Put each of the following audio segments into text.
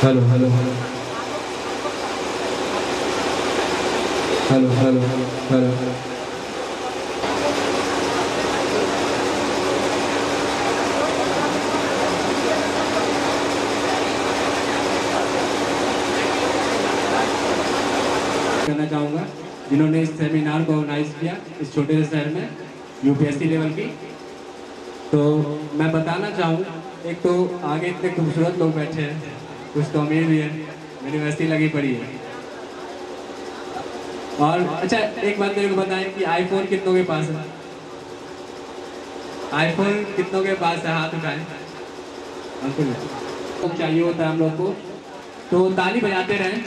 Hello hello hello hello hello hello hello. करना चाहूँगा जिन्होंने इस सेमिनार को ऑर्गेनाइज किया इस छोटे से शहर में यूपीएससी लेवल की। तो मैं बताना चाहूँ, एक तो आगे इतने खूबसूरत लोग बैठे हैं, कुछ तो अमीर भी है, मेरी वैसी लगी पड़ी है। और अच्छा एक बात मेरे को बताएं कि आईफोन कितनों के पास है? आईफोन कितनों के पास है? हाथ उठाएं। अंकुल तो चाहिए होता है हम लोग को, तो ताली बजाते रहें।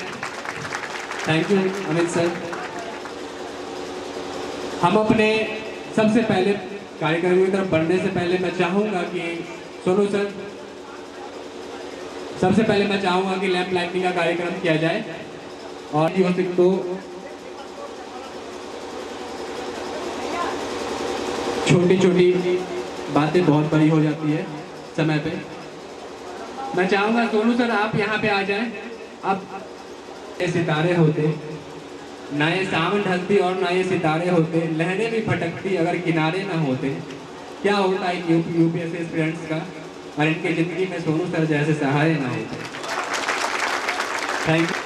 Thank you Amit sir. हम अपने सबसे पहले कार्यक्रम की तरफ बढ़ने से पहले मैं चाहूँगा कि सोनू सर, सबसे पहले मैं चाहूँगा कि लैंप लाइटिंग का कार्यक्रम किया जाए। और तो छोटी छोटी बातें बहुत बड़ी हो जाती है समय पे। मैं चाहूँगा सोनू सर आप यहाँ पे आ जाएं। अब ये सितारे होते, ना ये सावन ढलती और ना ये सितारे होते, लहरें भी फटकती अगर किनारे ना होते। क्या होता है यूपीएससी स्टूडेंट्स का और इनकी ज़िंदगी में सोनू सर जैसे सहारे ना होते। Thank you.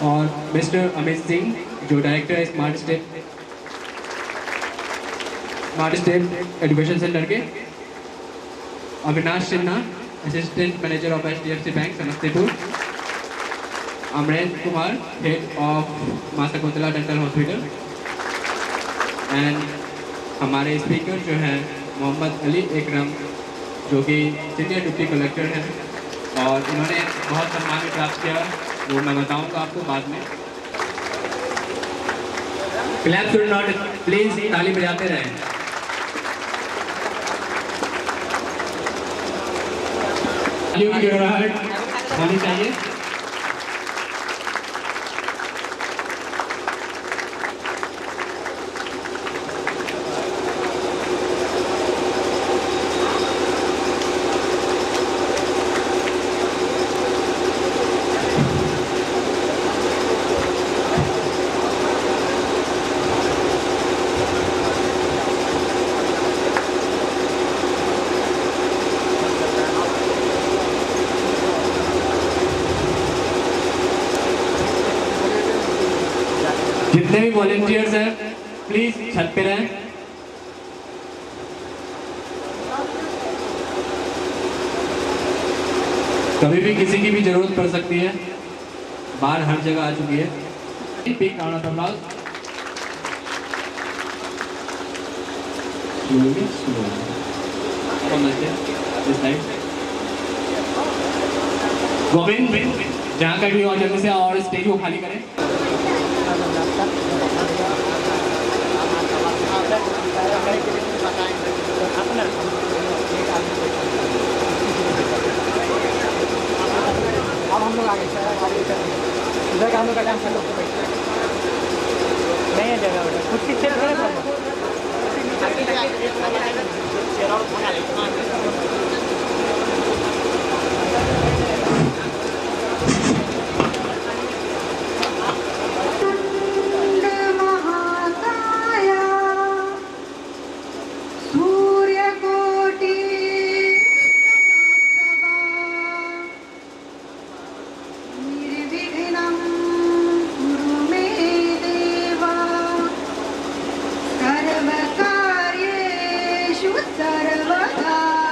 और मिस्टर अमित सिंह जो डायरेक्टर है स्मार्ट स्टेप एजुकेशन सेंटर के, Avinash Sinha assistant manager of HDFC bank Samastipur, Amrendra Kumar head of Maa Shakuntala dental hospital, and हमारे स्पीकर जो हैं मोहम्मद अली एकरम जो कि सीनियर डिप्टी कलेक्टर हैं और इन्होंने बहुत सम्मान भी प्राप्त किया, वो मैं बताऊंगा आपको बाद में। क्लैप शुड नॉट, प्लीज ताली बजाते रहें। तालियों की गड़गड़ाहट होनी चाहिए। जितने भी वॉलंटियर्स हैं प्लीज छत पे रहें। कभी भी किसी की भी जरूरत पड़ सकती है, बाहर हर जगह आ चुकी है। Big round of applause. Govind जहाँ का भी और जल्दी से और स्टेज को खाली करें। अब हम लोग आगे इधर का हम लोग का डांस नहीं है जगह बेटा, कुछ पीछे सर्वकार्येषु सर्वदा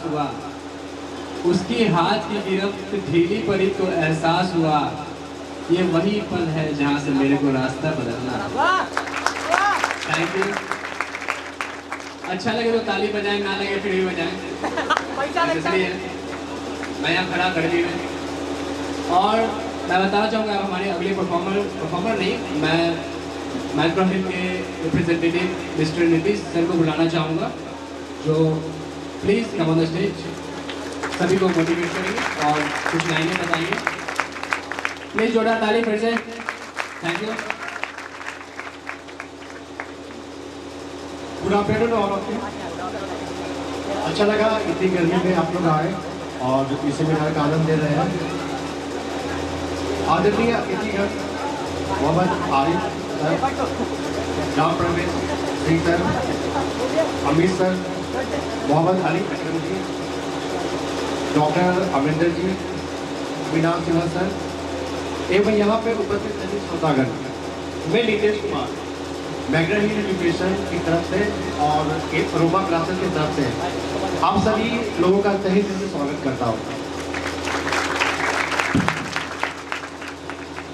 पास हुआ, उसकी हाथ की गिरफ्त ढीली पड़ी तो एहसास हुआ, ये वही पल है जहाँ से मेरे को रास्ता बदलना। Thank you. अच्छा लगे तो ताली बजाएं, ना लगे फिर भी बजाएं, इसलिए मैं यहाँ खड़ा कर ली हूँ। और मैं बताना चाहूँगा हमारे अगले परफॉर्मर नहीं, मैं माइक्रोफिल्म के रिप्रेजेंटेटिव मिस्टर नीतीश सर को बुलाना चाहूँगा, जो please come on the stage सभी को मोटिवेट करेंगे और कुछ लाइनें बताएंगे। प्लीज़ जोरदार ताली फिर से। Thank you. Good afternoon all of you. अच्छा लगा इतनी गर्मी में आप लोग आए और इस सेमिनार का आनंद ले रहे हैं। आदरणीय अतिथिगण मोहम्मद आरिफ सर, राम प्रवेश सिंह सर, अमित सर, मोहम्मद अली अकरम जी, डॉक्टर अमरिंदर जी, मीनाल सिन्हा सर एवं यहाँ पे उपस्थित सभी श्रोतागण, मैं नीतीश कुमार मैग्रा हिल एजुकेशन की तरफ से और एक रोमा क्लासेस की तरफ से आप सभी लोगों का तहे दिल से स्वागत करता हूँ।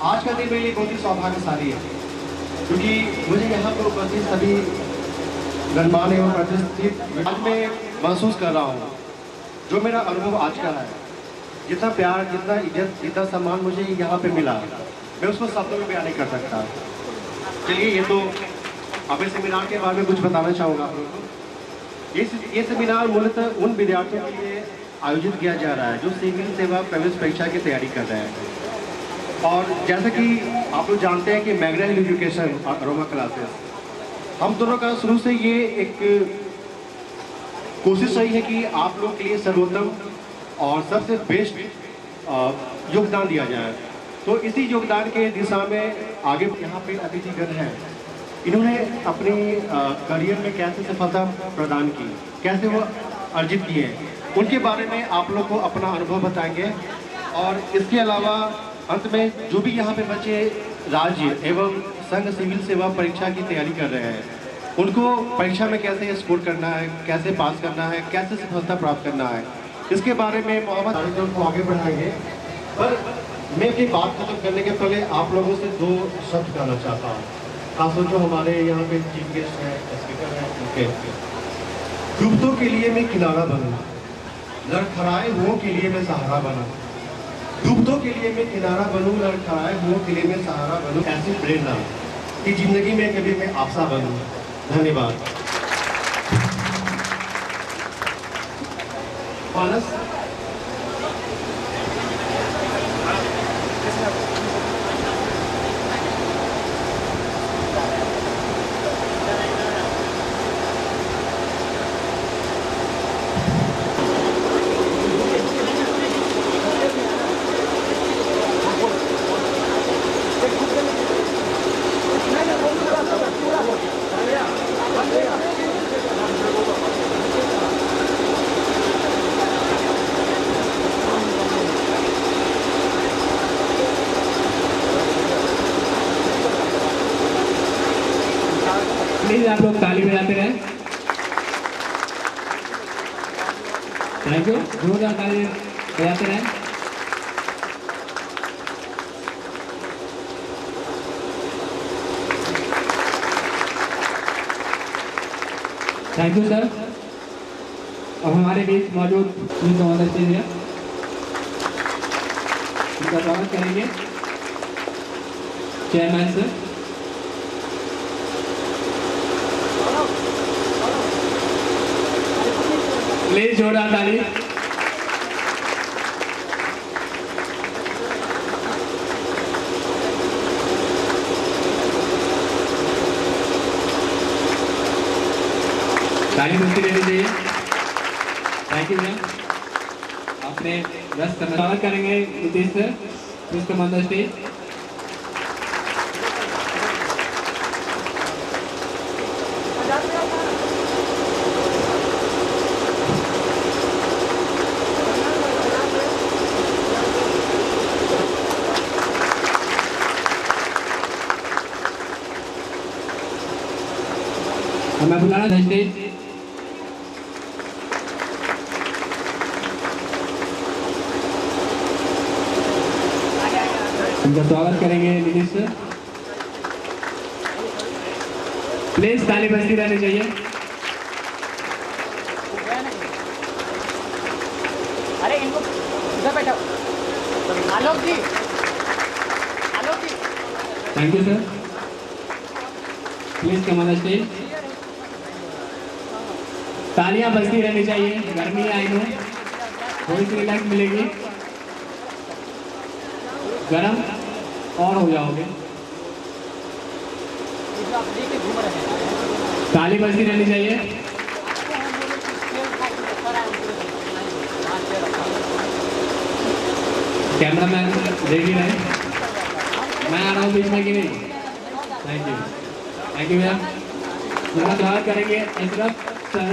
आज का दिन मेरे लिए बहुत ही सौभाग्यशाली है, क्योंकि मुझे यहाँ पर उपस्थित सभी गणमान्य एवं प्रतिष्ठित आज मैं महसूस कर रहा हूँ, जो मेरा अनुभव आज का है, जितना प्यार, जितना इज्जत, जितना सम्मान मुझे यहाँ पे मिला, मैं उसको शब्दों में बयान नहीं कर सकता। चलिए, ये तो अब इस सेमिनार के बारे में कुछ बताना चाहूँगा आप लोगों को। ये सेमिनार मूलतः उन विद्यार्थियों के लिए आयोजित किया जा रहा है जो सिविल सेवा प्रवेश परीक्षा की तैयारी कर रहे हैं। और जैसा कि आप लोग जानते हैं कि मैग्रा हिल एजुकेशन और रोमा क्लासेस, हम दोनों का शुरू से ये एक कोशिश रही है कि आप लोग के लिए सर्वोत्तम और सबसे बेस्ट योगदान दिया जाए। तो इसी योगदान के दिशा में आगे यहाँ पे अतिथिगण हैं, इन्होंने अपनी करियर में कैसे सफलता प्रदान की, कैसे वो अर्जित किए, उनके बारे में आप लोग को अपना अनुभव बताएंगे। और इसके अलावा अंत में जो भी यहाँ पे बच्चे राज्य एवं संघ सिविल सेवा परीक्षा की तैयारी कर रहे हैं, उनको परीक्षा में कैसे स्कोर करना है, कैसे पास करना है, कैसे सफलता प्राप्त करना है, इसके बारे में मोहम्मद आरिफ को आगे बढ़ाएंगे। पर मैं अपनी बात खत्म करने के पहले आप लोगों से दो शब्द कहना चाहता हूँ, खासतौर जो हमारे यहाँ पे चीफ गेस्ट हैं, स्पीकर हैं, उनके डूबतों के लिए मैं किनारा बनूँ, लड़खड़ाए हुओं के लिए मैं सहारा बनूँ, डूबतों के लिए मैं किनारा बनूँ, लड़खड़ाए हुओं के लिए मैं सहारा बनूँ, ऐसी प्रेरणा कि जिंदगी में कभी मैं आशा बनूँ। धन्यवाद। मानस प्लीज आप लोग ताली बजाते रहें। थैंक यू, जोरदार ताली बजाते रहें। Thank you sir. अब हमारे बीच मौजूद उनका स्वागत करेंगे चेयरमैन सर। प्लीज जोरदार ताली। ताली मुझसे देनी चाहिए। थैंक यू मैम, आपने 10 स्वागत करेंगे Nitish sir, please come on the stage. मैं बुलाना था स्टेज उनका स्वागत करेंगे नीतीश सर। प्लीज ताली बजती रहनी चाहिए। अरे इनको इधर बैठो। Alok ji, Alok ji. Thank you sir. Please come on the stage. तालियां बजती रहनी चाहिए, गर्मी आई नो, थोड़ी सी रिलैक्स मिलेगी, गरम और हो जाओगे। ताली बजती रहनी चाहिए। कैमरामैन रेडी रहे, मैं आ रहा हूँ बीच में कि नहीं। थैंक यू भैया। उनका स्वागत करेंगे अशरफ सर।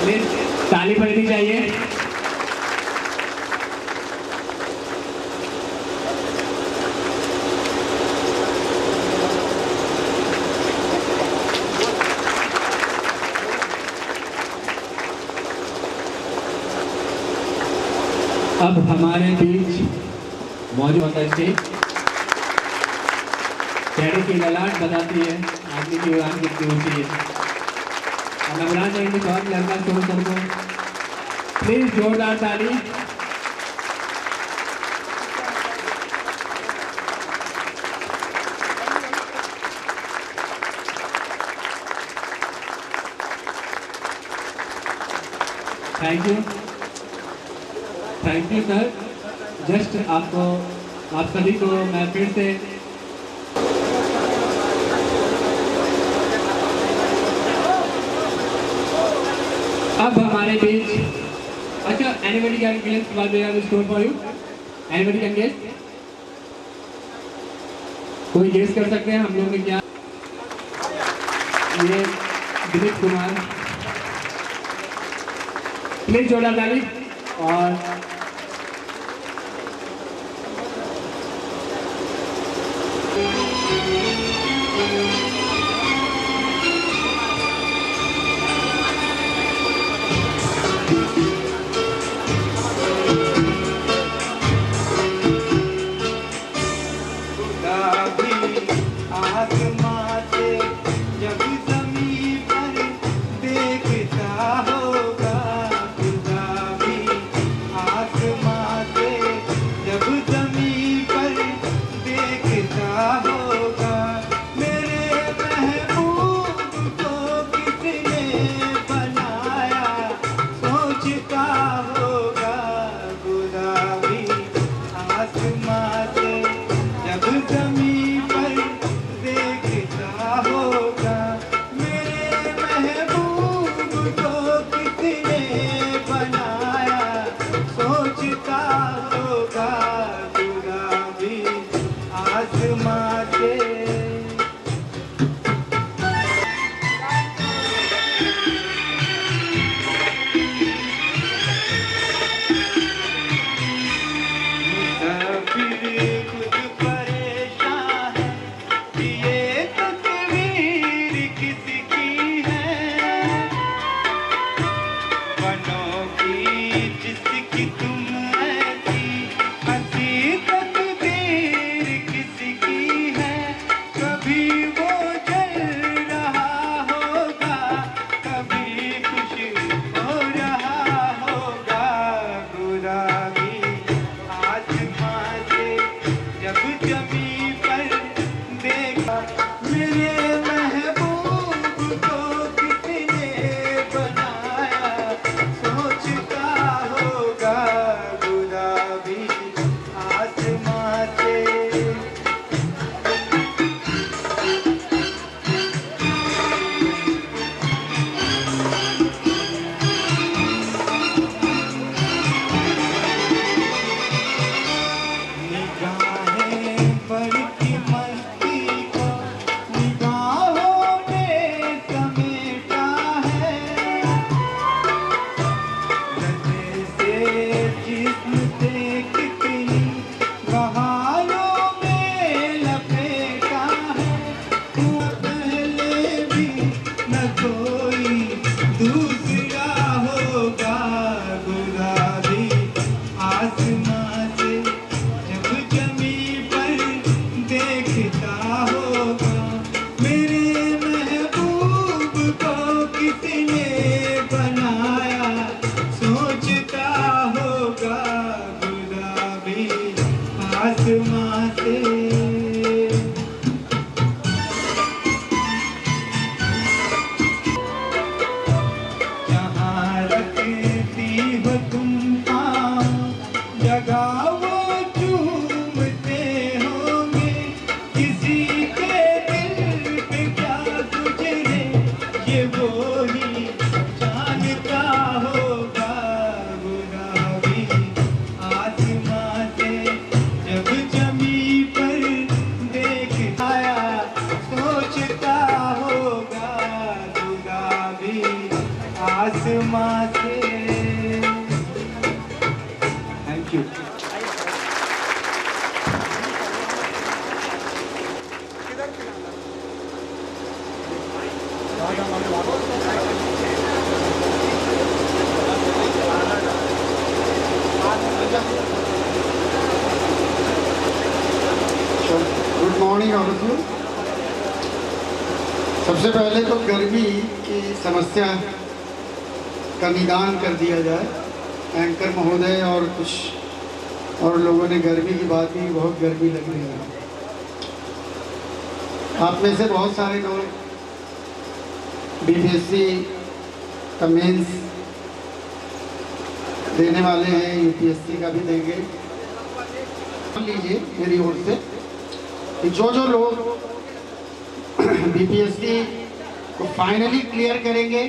प्लीज ताली बजनी चाहिए। अब हमारे बीच मौजूद होता है स्टेज। चेहरे की ललाट बताती है आदमी की उड़ान कितनी ऊंची है। और मैं बुलाना चाहेंगे बहुत लड़का सोनू सर को, प्लीज जोरदार ताली। Thank you sir. जस्ट आप सभी को मैं फिर से अब हमारे बीच, अच्छा anybody can guess what they have store for you? Anybody can guess? कोई गेस कर सकते हैं हम लोग ने क्या? ये दिलीप कुमार, प्लीज जोरदार ताली। और जब जमीन पर देखता होगा मेरे गुलाबी आसमां से जब जमी पर देखता होगा मेरे महबूब को किसने बनाया सोचता होगा गुलाबी आसमां से। जहाँ रखती हो तुम पाँव जगह वो चूमते होंगे किसी के दिल पे क्या गुजरे ये वो ही जानता होगा गुलाबी आसमां से जब जमी पर देख आया सोचता होगा गुलाबी आसमां से। Thank you. Good morning all of you. सबसे पहले तो गर्मी की समस्या का निदान कर दिया जाए। एंकर महोदय और कुछ और लोगों ने गर्मी की बात की, बहुत गर्मी लग रही है। आप में से बहुत सारे लोग बीपीएससी का मेंस देने वाले हैं, यूपीएससी का भी देंगे। मान लीजिए मेरी ओर से कि जो लोग बीपीएससी को फाइनली क्लियर करेंगे,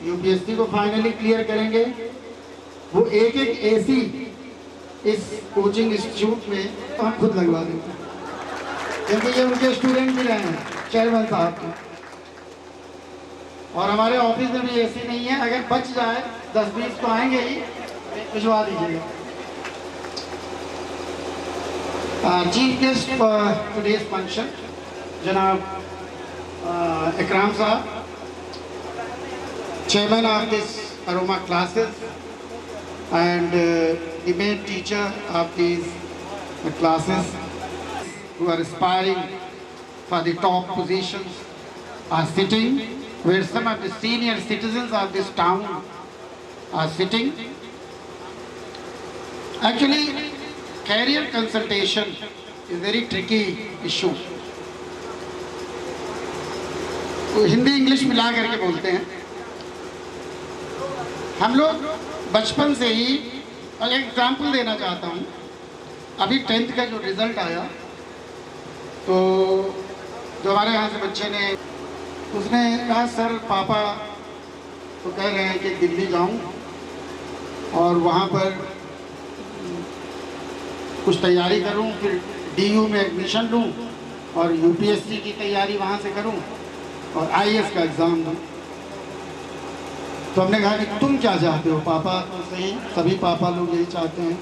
यूपीएससी को फाइनली क्लियर करेंगे, वो एक एक एसी इस कोचिंग इंस्टीट्यूट में तो हम खुद लगवा देंगे, क्योंकि ये उनके स्टूडेंट भी रहे हैं चेयरमैन साहब के। और हमारे ऑफिस में भी एसी नहीं है, अगर बच जाए 10-20 तो आएंगे ही, भिजवा दीजिएगा। चीफ गेस्ट टुडेज फंक्शन जनाब इकराम साहब, chairman of this aroma classes and the main teacher of these classes who are aspiring for the top positions are sitting, where some of the senior citizens of this town are sitting. Actually, career consultation is very tricky issue. Hindi English मिला करके बोलते हैं हम लोग बचपन से ही। और एक एग्जाम्पल देना चाहता हूँ, अभी 10th का जो रिज़ल्ट आया तो जो हमारे यहाँ से बच्चे ने, उसने कहा सर पापा तो कह रहे हैं कि दिल्ली जाऊँ और वहाँ पर कुछ तैयारी करूँ, फिर डीयू में एडमिशन लूँ और यूपीएससी की तैयारी वहाँ से करूँ और आईएएस का एग्ज़ाम दूँ। तो हमने कहा कि तुम क्या चाहते हो पापा? तो सही, सभी पापा लोग यही चाहते हैं।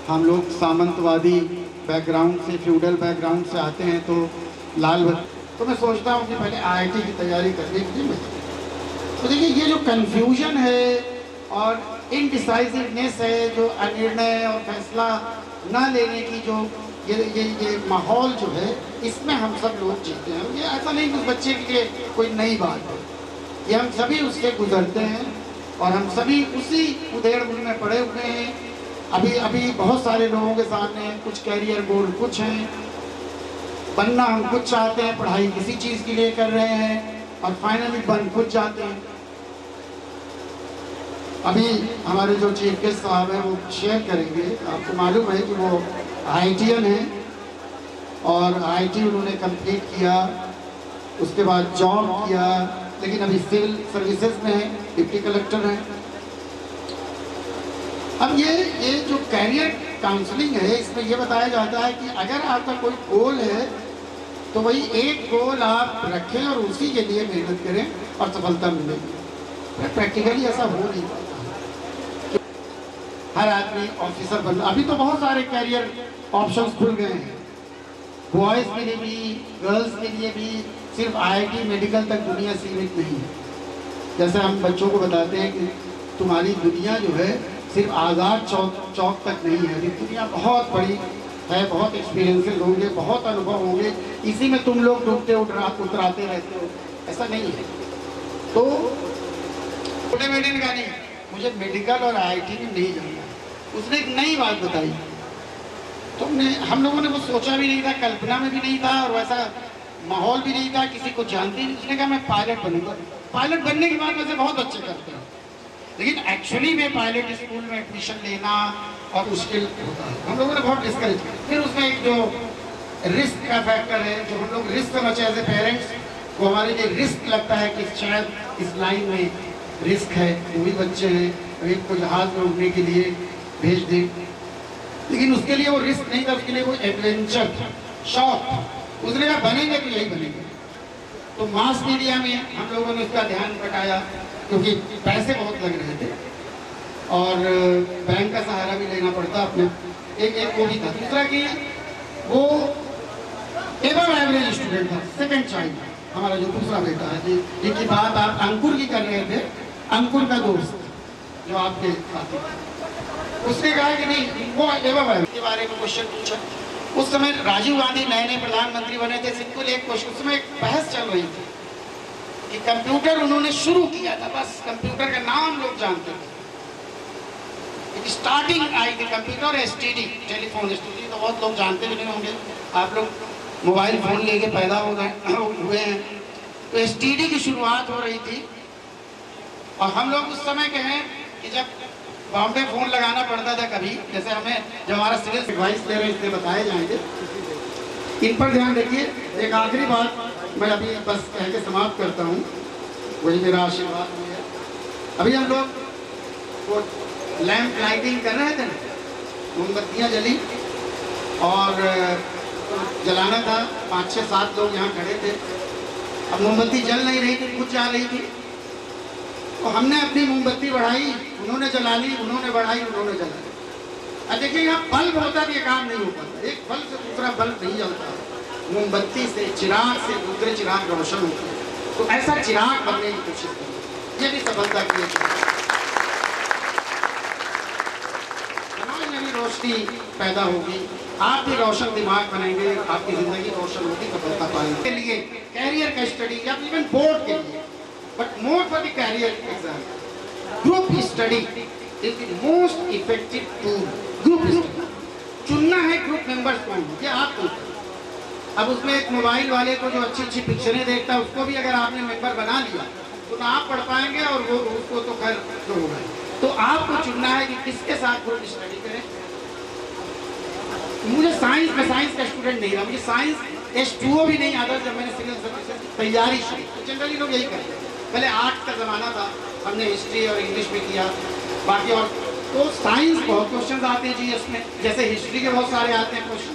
हम लोग सामंतवादी बैकग्राउंड से, फ्यूडल बैकग्राउंड से आते हैं, तो तो मैं सोचता हूँ कि पहले आईआईटी की तैयारी करने के लिए। तो देखिए ये जो कन्फ्यूजन है और इनडिसाइसिवनेस है, जो अनिर्णय और फैसला न लेने की जो ये माहौल जो है, इसमें हम सब लोग जीते हैं। ये ऐसा नहीं कि उस बच्चे के लिए कोई नई बात है, ये हम सभी उससे गुजरते हैं और हम सभी उसी उधेड़-बुन में पड़े हुए हैं। अभी बहुत सारे लोगों के सामने कुछ कैरियर गोल कुछ हैं, बनना हम कुछ चाहते हैं, पढ़ाई किसी चीज़ के लिए कर रहे हैं और फाइनली बन कुछ जाते हैं। अभी हमारे जो चीफ गेस्ट साहब हैं वो शेयर करेंगे। आपको मालूम है कि वो आईआईटीएन हैं और आईआईटी उन्होंने कंप्लीट किया, उसके बाद जॉब किया, लेकिन अभी सिविल सर्विसेज में है, डिप्टी कलेक्टर हैं। अब ये जो कैरियर काउंसलिंग है, इसमें ये बताया जाता है कि अगर आपका कोई गोल है तो वही एक गोल आप रखें और उसी के लिए मेहनत करें और सफलता मिलेगी। प्रैक्टिकली ऐसा हो नहीं पाता। हर आदमी ऑफिसर बनना, अभी तो बहुत सारे कैरियर ऑप्शंस खुल गए हैं, बॉयज़ के लिए भी, गर्ल्स के लिए भी। सिर्फ आईआईटी मेडिकल तक दुनिया सीमित नहीं है। जैसे हम बच्चों को बताते हैं कि तुम्हारी दुनिया जो है सिर्फ आज़ाद चौक तक नहीं है, अभी दुनिया बहुत बड़ी है, बहुत एक्सपीरियंसेस होंगे, बहुत अनुभव होंगे, इसी में तुम लोग डूबते उतराते रहते हो, ऐसा नहीं है। तो छोटे बेटे ने कहा नहीं, मुझे मेडिकल और IIT में नहीं जाना। उसने एक नई बात बताई, तुमने हम लोगों ने वो सोचा भी नहीं था, कल्पना में भी नहीं था, और वैसा माहौल भी नहीं था, किसी को जानते नहीं। उसने कहा मैं पायलट बनूंगा। पायलट बनने की बात वैसे बहुत अच्छे करते हैं, लेकिन एक्चुअली में पायलट स्कूल में एडमिशन लेना और मुश्किल होता है। हम लोगों ने बहुत डिस्करेज किया। फिर उसमें एक जो रिस्क का फैक्टर है, जो हम लोग रिस्क समझे एज ए पेरेंट्स, वो हमारे लिए रिस्क लगता है कि शायद इस लाइन में रिस्क है, वही बच्चे हैं, अभी को जहाज में उड़ने के लिए भेज दें, लेकिन उसके लिए वो रिस्क नहीं था, उसके लिए वो एडवेंचर था, शौक। उसने कहा बनेंगे तो यही बनेंगे। तो मास मीडिया में हम लोगों ने उसका ध्यान बटाया, क्योंकि पैसे बहुत लग रहे थे और बैंक का सहारा भी लेना पड़ता अपने, एक वो भी था। दूसरा कि वो एबव एवरेज स्टूडेंट था, सेकंड चाइल्ड हमारा जो दूसरा बेटा है, जिनकी बात आप अंकुर की कर रहे थे, अंकुर का दोस्त जो आपके साथी, उसने कहा कि नहीं वो एबव एवरेज के बारे में क्वेश्चन पूछा। उस समय राजीव गांधी नए नए प्रधानमंत्री बने थे, सिंपल एक क्वेश्चन, उसमें एक बहस चल रही थी कि कंप्यूटर उन्होंने शुरू किया था, बस कंप्यूटर का नाम लोग जानते थे, स्टार्टिंग आई थी कंप्यूटर, STD टेलीफोन, STD तो बहुत लोग जानते भी नहीं होंगे, आप लोग मोबाइल फोन लेके पैदा हो गए हुए हैं। तो STD की शुरुआत हो रही थी, और हम लोग उस समय के हैं कि जब बॉम्बे फोन लगाना पड़ता था कभी, जैसे हमें जब हमारा सिविल एडवाइस दे रहे इसलिए बताए जाएंगे, इन पर ध्यान रखिए। एक आखिरी बात मैं अभी बस कह के समाप्त करता हूँ, वही मेरा आशीर्वाद भी है। अभी हम लोग वो लैंप लाइटिंग कर रहे थे, मोमबत्तियाँ जली और जलाना था, 5, 6, 7 लोग यहाँ खड़े थे। अब मोमबत्ती जल नहीं रही थी, कुछ जा रही थी, तो हमने अपनी मोमबत्ती बढ़ाई, उन्होंने जला ली, उन्होंने बढ़ाई, उन्होंने जला ली। अब देखिए यहाँ बल्ब होता तो ये काम नहीं हो पाता, एक बल्ब से दूसरा बल्ब नहीं जलता, मोमबत्ती से, चिराग से दूसरे चिराग रोशन होते हैं। तो ऐसा चिराग बनने की कोशिश करें, ये भी सफलता की है। समाज में भी रोशनी पैदा होगी, आप भी रोशन दिमाग बनेंगे, आपकी जिंदगी रोशन होगी, सफलता पाएंगे। के लिए कैरियर का स्टडी या इवन बोर्ड के लिए, but more for the career exam, group study is the most effective tool. Group study चुनना है ग्रुप मेंबर्स को, ये आप चुनते। अब उसमें एक मोबाइल वाले को जो अच्छी अच्छी पिक्चरें देखता है, उसको भी अगर आपने मेंबर बना लिया तो ना आप पढ़ पाएंगे और वो उसको तो खैर जो होगा। तो आपको चुनना है कि किसके साथ ग्रुप स्टडी करें। मुझे साइंस में, साइंस का स्टूडेंट नहीं रहा, मुझे साइंस H2O भी नहीं आता जब मैंने सिविल सर्विसेज की तैयारी शुरू की। जनरली लोग यही करते हैं, पहले आर्ट्स का ज़माना था, हमने हिस्ट्री और इंग्लिश में किया, बाकी और तो साइंस बहुत क्वेश्चन आते हैं GS में, जैसे हिस्ट्री के बहुत सारे आते हैं क्वेश्चन।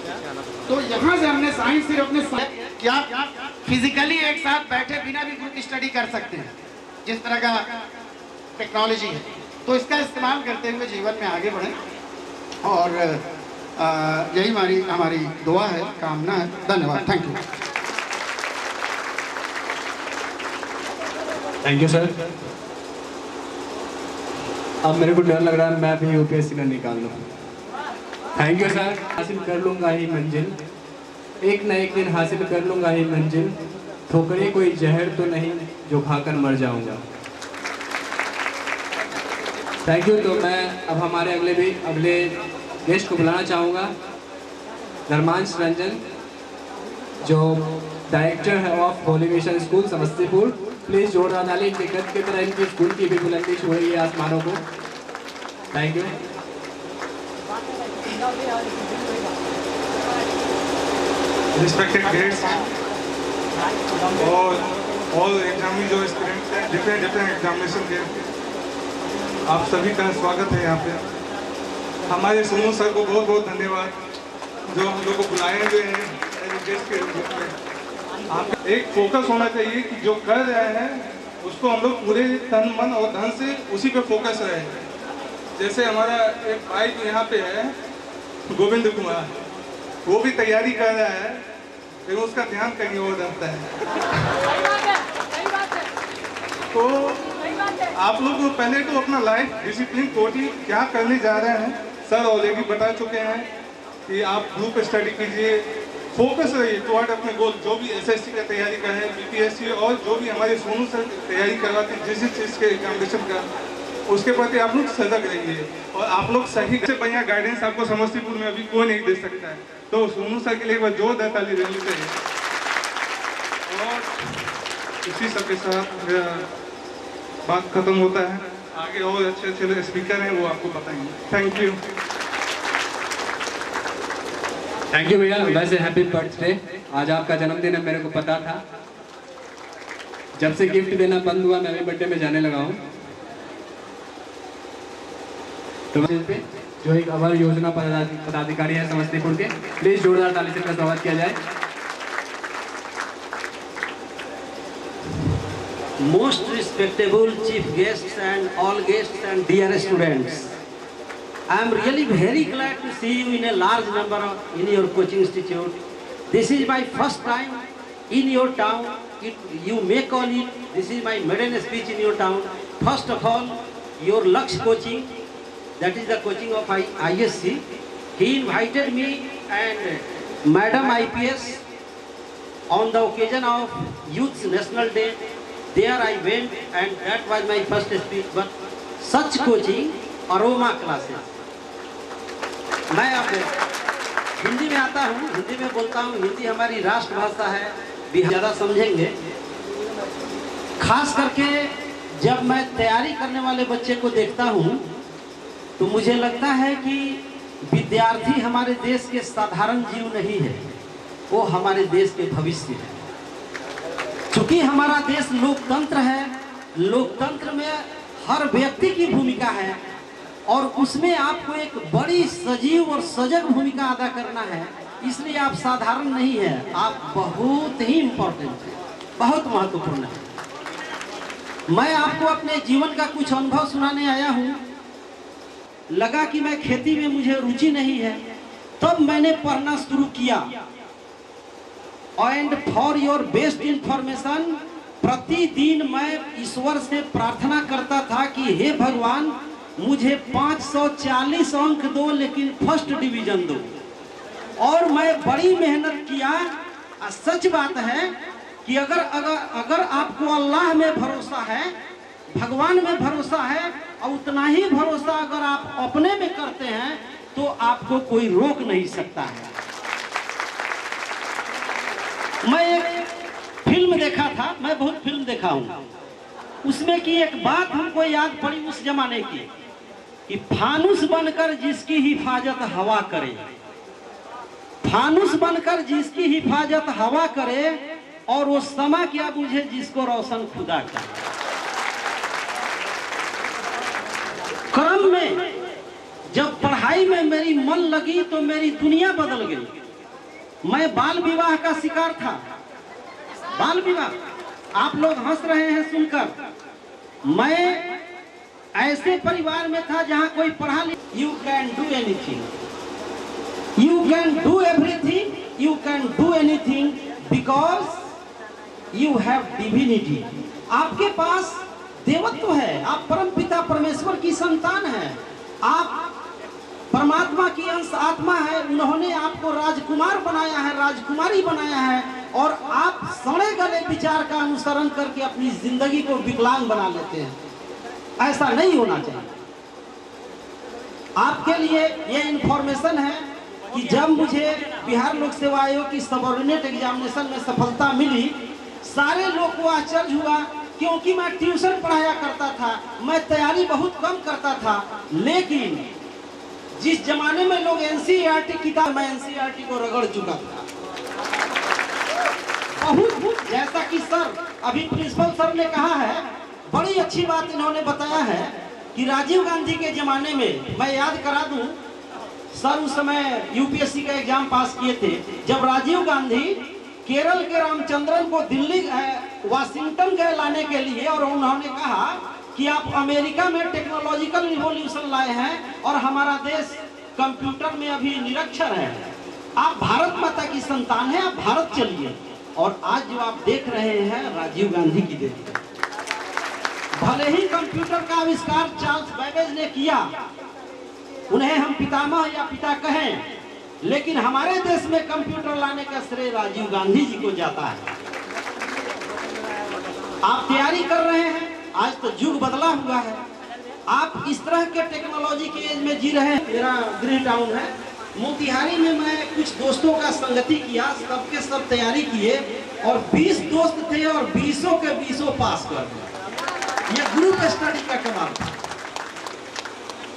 तो यहाँ से हमने साइंस सिर्फ अपने क्या फिजिकली एक साथ बैठे बिना भी ग्रुप स्टडी कर सकते हैं, जिस तरह का टेक्नोलॉजी है, तो इसका इस्तेमाल करते हुए जीवन में आगे बढ़ें। और यही हमारी दुआ है, कामना है। धन्यवाद, thank you. Thank you sir. अब मेरे को डर लग रहा है मैं भी UPSC का निकाल लूँ। Thank you sir. हासिल कर लूँगा ही मंजिल, एक न एक दिन हासिल कर लूँगा ही मंजिल, ठोकरे कोई जहर तो नहीं जो खाकर मर जाऊँगा। Thank you. तो मैं अब हमारे अगले गेस्ट को बुलाना चाहूँगा, धर्मांश रंजन, जो डायरेक्टर है of Holi mission school Samastipur. Please जोरदार ताली, इनके गद की तरह इनकी स्कूल की भी बुलंदी छू रही है आसमानों को। Thank you. Respected guests और all examinee जो स्टूडेंट्स हैं, डिफरेंट एग्जामिनेशन के, आप सभी का स्वागत है यहाँ पे। हमारे सोनू सर को बहुत बहुत धन्यवाद जो हम लोग को बुलाए हुए हैं गेस्ट के रूप में। आप एक फोकस होना चाहिए कि जो कर रहे हैं उसको हम लोग पूरे तन मन और धन से उसी पे फोकस रहे। जैसे हमारा एक भाई यहाँ पे है गोविंद कुमार, वो भी तैयारी कर रहा है, लेकिन उसका ध्यान कहीं और रहता है। तो आप लोग पहले तो अपना लाइफ डिसिप्लिन टोटली क्या करने जा रहे हैं सर ऑलरेडी बता चुके हैं कि आप ग्रुप स्टडी कीजिए, फोकस रहिए टुवर्ड अपने गोल। जो भी एसएससी का तैयारी कर है, यूपीएससी और जो भी हमारे सोनू सर तैयारी करवाते हैं जिस चीज़ के एग्जामिनेशन का, उसके प्रति आप लोग सजग रहिए और आप लोग सही से बढ़िया गाइडेंस आपको समस्तीपुर में अभी कोई नहीं दे सकता है। तो सोनू सर के लिए एक बार जोरदार ताली देनी चाहिए। और इसी सब के साथ मेरा बात खत्म होता है। आगे और अच्छे अच्छे स्पीकर हैं, वो आपको बताएंगे। Thank you. थैंक यू भैया। वैसे हैप्पी बर्थडे, आज आपका जन्मदिन है, मेरे को पता था। जब से गिफ्ट देना बंद हुआ मैं भी बर्थडे में जाने लगा हूँ। तो जो एक अवर योजना पदाधिकारी है समस्तीपुर के, प्लीज जोरदार ताली से स्वागत किया जाए। Most respectable chief guests and all guests and dear students, I am really very glad to see you in a large number in your coaching institute. This is my first time in your town. You may call it, this is my maiden speech in your town. First of all, your Lux coaching, that is the coaching of ISC. He invited me and Madam IPS on the occasion of Youth National Day. There I went and that was my first speech. But such coaching, aroma classes. मैं अब हिंदी में आता हूँ, हिंदी में बोलता हूँ। हिंदी हमारी राष्ट्रभाषा है, भी ज़्यादा समझेंगे। खास करके जब मैं तैयारी करने वाले बच्चे को देखता हूँ तो मुझे लगता है कि विद्यार्थी हमारे देश के साधारण जीव नहीं है, वो हमारे देश के भविष्य है। चूंकि हमारा देश लोकतंत्र है, लोकतंत्र में हर व्यक्ति की भूमिका है और उसमें आपको एक बड़ी सजीव और सजग भूमिका अदा करना है। इसलिए आप साधारण नहीं है, आप बहुत ही इम्पोर्टेंट है, बहुत महत्वपूर्ण है। मैं आपको अपने जीवन का कुछ अनुभव सुनाने आया हूँ। लगा कि मैं खेती में मुझे रुचि नहीं है, तब मैंने पढ़ना शुरू किया। And for your best information, प्रतिदिन मैं ईश्वर से प्रार्थना करता था कि हे भगवान मुझे 540 अंक दो, लेकिन फर्स्ट डिवीजन दो। और मैं बड़ी मेहनत किया। सच बात है कि अगर आपको अल्लाह में भरोसा है, भगवान में भरोसा है, और उतना ही भरोसा अगर आप अपने में करते हैं तो आपको कोई रोक नहीं सकता है। मैं एक फिल्म देखा था, मैं बहुत फिल्म देखा हूँ, उसमें की एक बात हमको याद पड़ी उस जमाने की कि फानुस बनकर जिसकी हिफाजत हवा करे, फानुस बनकर जिसकी हिफाजत हवा करे, और वो समा क्या बुझे जिसको रोशन खुदा करे। क्रम में जब पढ़ाई में मेरी मन लगी तो मेरी दुनिया बदल गई। मैं बाल विवाह का शिकार था। बाल विवाह, आप लोग हंस रहे हैं सुनकर। मैं ऐसे परिवार में था जहां कोई पढ़ा लिखा, you can do anything, you can do everything, you can do anything because you have divinity. आपके पास देवत्व है, आप परम पिता परमेश्वर की संतान हैं, आप परमात्मा की अंश आत्मा है। उन्होंने आपको राजकुमार बनाया है, राजकुमारी बनाया है, और आप सड़े गले विचार का अनुसरण करके अपनी जिंदगी को विकलांग बना लेते हैं। ऐसा नहीं होना चाहिए। आपके लिए ये इंफॉर्मेशन है कि जब मुझे बिहार लोक सेवा आयोग की सबऑर्डिनेट एग्जामिनेशन में सफलता मिली, सारे लोग को आश्चर्य हुआ, क्योंकि मैं ट्यूशन पढ़ाया करता था, मैं तैयारी बहुत कम करता था। लेकिन जिस जमाने में लोग एनसीईआरटी किताब, मैं एनसीईआरटी को रगड़ चुका था बहुत। जैसा कि सर अभी प्रिंसिपल सर ने कहा है, बड़ी अच्छी बात इन्होंने बताया है कि राजीव गांधी के जमाने में, मैं याद करा दूं, सर उस समय यूपीएससी का एग्जाम पास किए थे, जब राजीव गांधी केरल के रामचंद्रन को दिल्ली वाशिंगटन गए लाने के लिए, और उन्होंने कहा कि आप अमेरिका में टेक्नोलॉजिकल रिवॉल्यूशन लाए हैं और हमारा देश कंप्यूटर में अभी निरक्षर है, आप भारत माता की संतान हैं, आप भारत चलिए। और आज जो आप देख रहे हैं राजीव गांधी की देन, भले ही कंप्यूटर का आविष्कार चार्ल्स बैबेज ने किया, उन्हें हम पितामह या पिता कहें, लेकिन हमारे देश में कंप्यूटर लाने का श्रेय राजीव गांधी जी को जाता है। आप तैयारी कर रहे हैं, आज तो युग बदला हुआ है, आप इस तरह के टेक्नोलॉजी के एज में जी रहे हैं। मेरा गृह टाउन है मोतिहारी में, मैं कुछ दोस्तों का संगति किया, सबके सब तैयारी किए और 20 दोस्त थे और 20 के 20 पास कर गए। ये ग्रुप स्टडी का कमाल था।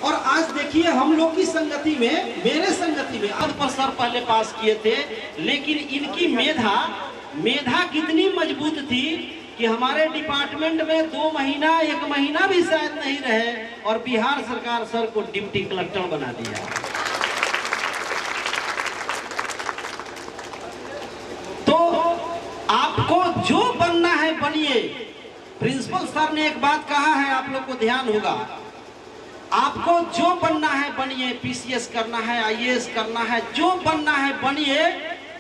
और आज देखिए हम लोग की संगति में, मेरे संगति में अब पर सर पहले पास किए थे, लेकिन इनकी मेधा कितनी मजबूत थी कि हमारे डिपार्टमेंट में 2 महीना 1 महीना भी शायद नहीं रहे और बिहार सरकार सर को डिप्टी कलेक्टर बना दिया। तो आपको जो बनना है बनिए। प्रिंसिपल सर ने एक बात कहा है, आप लोग को ध्यान होगा, आपको जो बनना है बनिए, पीसीएस करना है, आईएएस करना है, जो बनना है बनिए,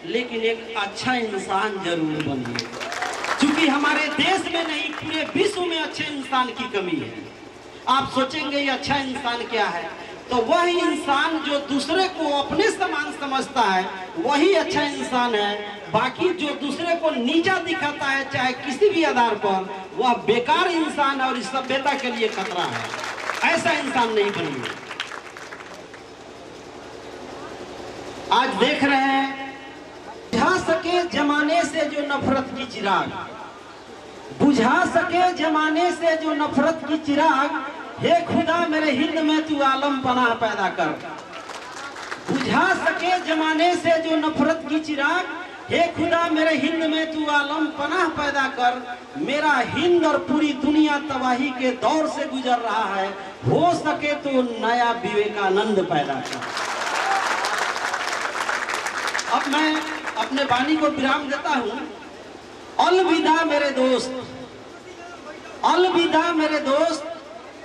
लेकिन एक अच्छा इंसान जरूर बनिए। क्योंकि हमारे देश में नहीं पूरे विश्व में अच्छे इंसान की कमी है। आप सोचेंगे ये अच्छा इंसान क्या है, तो वह इंसान जो दूसरे को अपने समान समझता है वही अच्छा इंसान है। बाकी जो दूसरे को नीचा दिखाता है चाहे किसी भी आधार पर, वह बेकार इंसान है और इस सभ्यता के लिए खतरा है। ऐसा इंसान नहीं बनिए। आज देख रहे हैं, बुझा सके जमाने से जो नफरत की चिराग, बुझा सके जमाने से जो नफरत की चिराग, हे खुदा मेरे हिंद में तू आलम पनाह पैदा कर। बुझा सके जमाने से जो नफरत की चिराग, हे खुदा मेरे हिंद में तू आलम पनाह पैदा कर। मेरा हिंद और पूरी दुनिया तबाही के दौर से गुजर रहा है, हो सके तो नया विवेकानंद पैदा कर। अब मैं अपने वाणी को विराम देता हूं। अलविदा मेरे दोस्त, अलविदा मेरे दोस्त।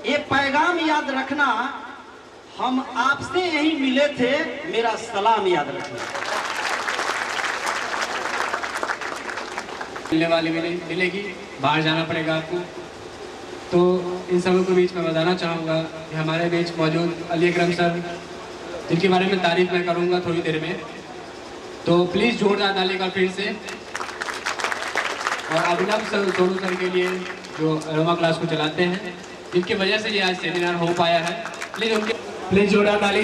ये पैगाम याद रखना, हम आपसे यही मिले थे, मेरा सलाम याद रखना। मिलने वाली मिलेगी, बाहर जाना पड़ेगा आपको। तो इन सबों के बीच में बताना चाहूँगा कि हमारे बीच मौजूद अली अकरम सर, जिनके बारे में तारीफ मैं करूँगा थोड़ी देर में, तो प्लीज़ जोरदार तालियां फिर से। और अभिनव सर, सोनू सर के लिए जो अरोमा क्लास को चलाते हैं, जिनकी वजह से ये आज सेमिनार हो पाया है, प्लीज़ उनके प्लीज़ जोरदार ताली।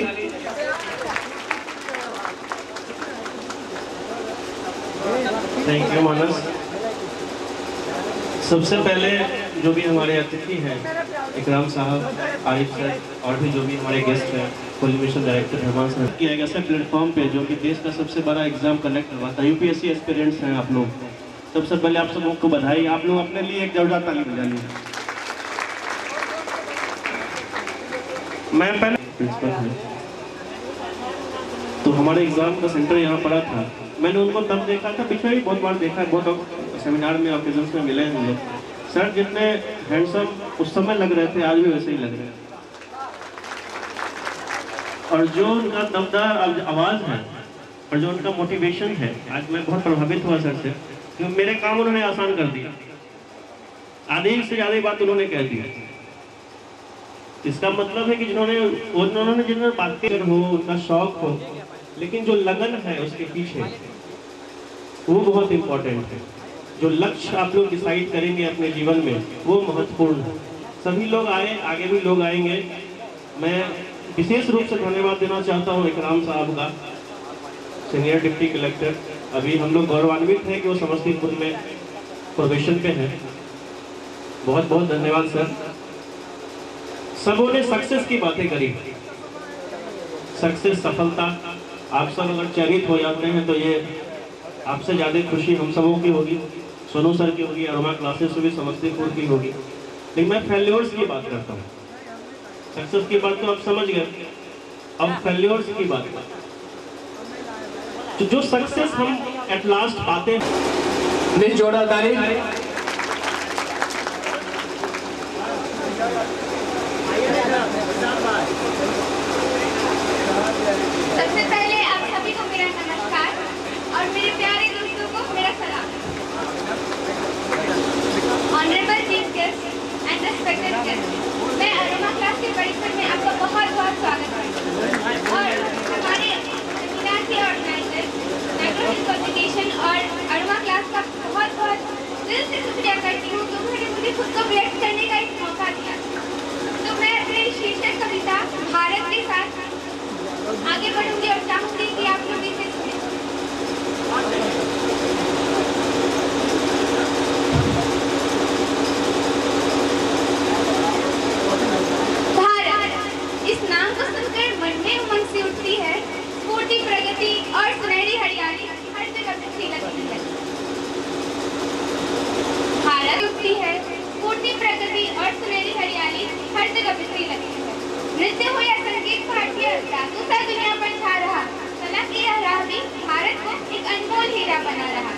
थैंक यू मानस। सबसे पहले जो भी हमारे अतिथि हैं, इकराम साहब, आरिफ सर और भी जो भी हमारे गेस्ट हैं, कोऑर्डिनेशन डायरेक्टर रहमान सर, किया एक ऐसे प्लेटफॉर्म पे जो कि देश का सबसे बड़ा एग्जाम कंडक्ट करवाता है। यूपीएससी एस्पिरेंट्स हैं आप लोग। सबसे पहले आप सब लोग को बधाई। आप लोग अपने लिए एक जोरदार ताली बजा लीजिए। मैं पहले प्रिंसिपल हूँ, तो हमारे एग्जाम का सेंटर यहाँ पड़ा था। मैंने उनको तब देखा था, पिछले भी बहुत बार देखा है, बहुत सेमिनार में ऑकेजन्स में मिले हैं हम लोग। सर जितने हैंडसम उस समय लग रहे थे, आज भी वैसे ही लग रहे हैं। और जो उनका दमदार आवाज़ है और जो उनका मोटिवेशन है, आज मैं बहुत प्रभावित हुआ सर से, क्योंकि मेरे काम उन्होंने आसान कर दिया। आधे से ज़्यादा बात उन्होंने कह दी। इसका मतलब है कि जिन्होंने बातें हो, उनका शौक हो, लेकिन जो लगन है उसके पीछे, वो बहुत इम्पोर्टेंट है। जो लक्ष्य आप लोग डिसाइड करेंगे अपने जीवन में, वो महत्वपूर्ण है। सभी लोग आए, आगे भी लोग आएंगे। मैं विशेष रूप से धन्यवाद देना चाहता हूँ इकराम साहब का, सीनियर डिप्टी कलेक्टर। अभी हम लोग गौरवान्वित हैं कि वो समस्तीपुर में प्रोबेशन पे हैं। बहुत बहुत धन्यवाद सर। सबों ने सक्सेस की बातें करी, सक्सेस, सफलता। आप सब अगर चयनित हो जाते हैं तो ये आपसे ज़्यादा खुशी हम सबों की होगी, सोनू सर की होगी, अरोमा क्लासेस से भी समस्तीपुर की होगी। लेकिन मैं फेल्योर्स की बात करता हूँ। सक्सेस की बात तो आप समझ गए, अब फेल्योर्स की बात। तो जो सक्सेस हम एट लास्ट पाते हैं, प्लीज जोड़ा ताली। सबसे पहले आप सभी को मेरा नमस्कार और मेरे प्यारे दोस्तों को मेरा सलाम। Honourable chief guest and respected आगे बढ़ूंगी और चाहूंगी कि आप लोग इसे सुनें। भारत, इस नाम को सुनकर मन में उमंग सी उठती है। स्फूर्ति, प्रगति और सुनहरी हरियाली हर जगह दिखने लगती है। भारत उठती है, स्फूर्ति, प्रगति और सुनहरी हरियाली हर जगह बिखरी लगती है। नृत्य हो या संगीत, भारतीय जादू सा दुनिया पर छा रहा। कला की यह राह भी भारत को एक अनमोल हीरा बना रहा।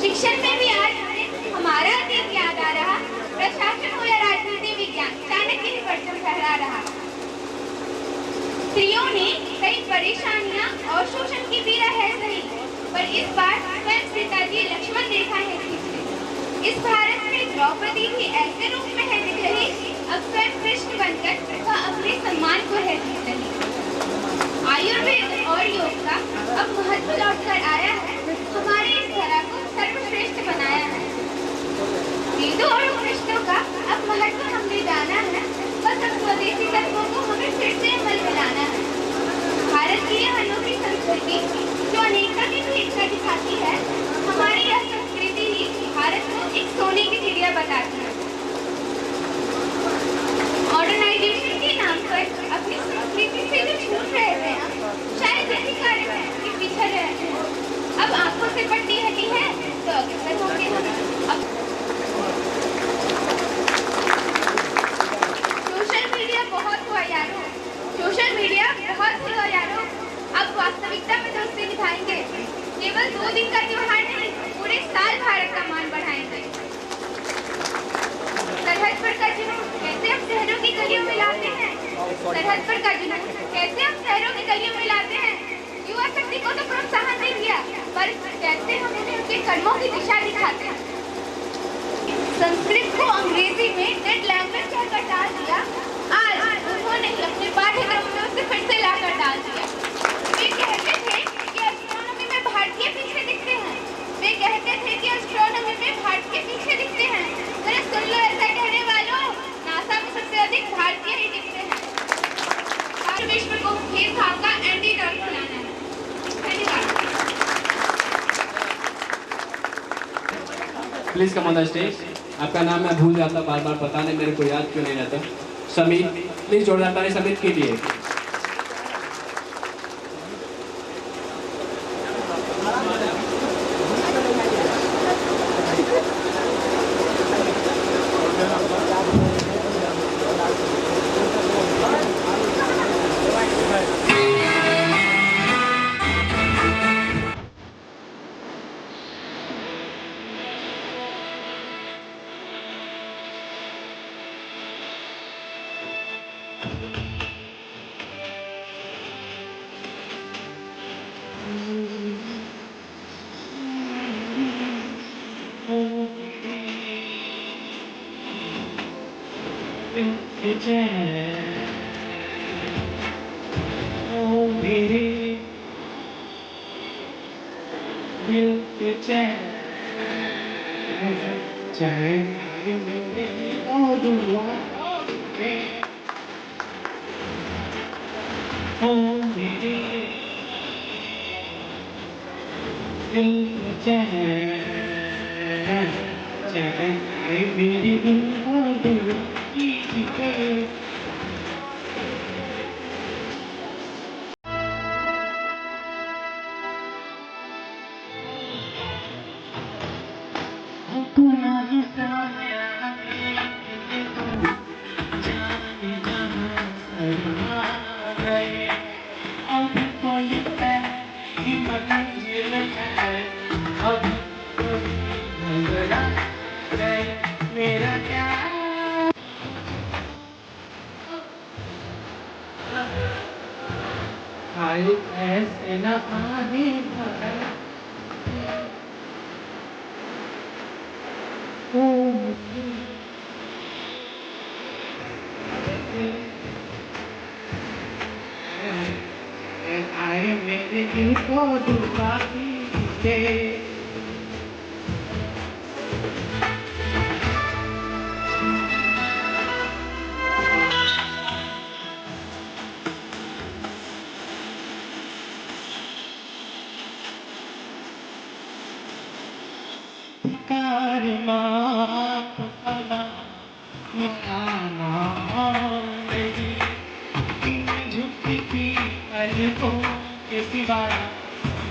शिक्षण में भी आज हमें हमारा अतीत याद आ रहा। प्रशासन हो या राजनीति विज्ञान, चाणक्य ही परचम फहरा रहा। स्त्रियों ने कई परेशानियां और शोषण की पीड़ा है सही, पर इस बार स्वयं सीता जी लक्ष्मण रेखा है खींचते। इस भारत में द्रौपदी भी ऐसे रूप में है दिख रही, अब स्वयं कृष्ण बनकर वह अपने सम्मान को है जीत रही। आयुर्वेद और योग का अब महत्व लौटकर आया है, हमारी इस धरा को सर्वश्रेष्ठ बनाया है। वेदों और उपनिषदों का अब महत्व हमने जाना है, बस अब स्वदेशी तत्वों को हमें फिर से अमल में लाना है। भारत की यह अनोखी संस्कृति जो अनेकता की एकता दिखाती है, हमारी यह संस्कृति ही भारत को एक सोने की चिड़िया बताती है। मॉडर्नाइजेशन के नाम पर अपनी संस्कृति से जो छूट रहे थे हम, शायद यही कारण है कि पिछड़ रहे हैं। अब आंखों से पट्टी हटी है तो अग्रसर होंगे हम। सोशल मीडिया बहुत हुआ यारो, सोशल मीडिया बहुत हुआ यारो। अब वास्तविकता में दोस्ती निभाएंगे, केवल 2 दिन का त्योहार नहीं, पूरे साल भारत का मान बढ़ाएंगे। सरहद पर का जुनून कैसे हम शहरों की गलियों में लाते हैं, सरहद पर का जुनून कैसे हम शहरों की गलियों में लाते हैं। युवा शक्ति को तो प्रोत्साहन दे दिया, पर कैसे हम उन्हें उनके कर्मों की दिशा दिखाते हैं। संस्कृत को अंग्रेजी में डेड लैंग्वेज कहकर डाल दिया, आज उन्होंने अपने पाठ्यक्रम में उसे फिर से लाकर डाल दिया। वे कहते थे कि एस्ट्रोनॉमी में भारतीय पीछे दिखते हैं, वे कहते थे कि एस्ट्रोनॉमी में भारतीय पीछे दिखते हैं। अरे सुन लो ऐसा कहने वालों, नासा में सबसे अधिक भारतीय ही दिखते हैं। आज विश्व को भेदभाव का एंटीडोट बनाना है। धन्यवाद। Please come on the stage. आपका नाम मैं भूल जाता बार बार, पता नहीं मेरे को याद क्यों नहीं रहता। समीर, प्लीज जोरदार ताली समीर के लिए। कार मात कला आना मेरी झुकी थी पलकों के सिवा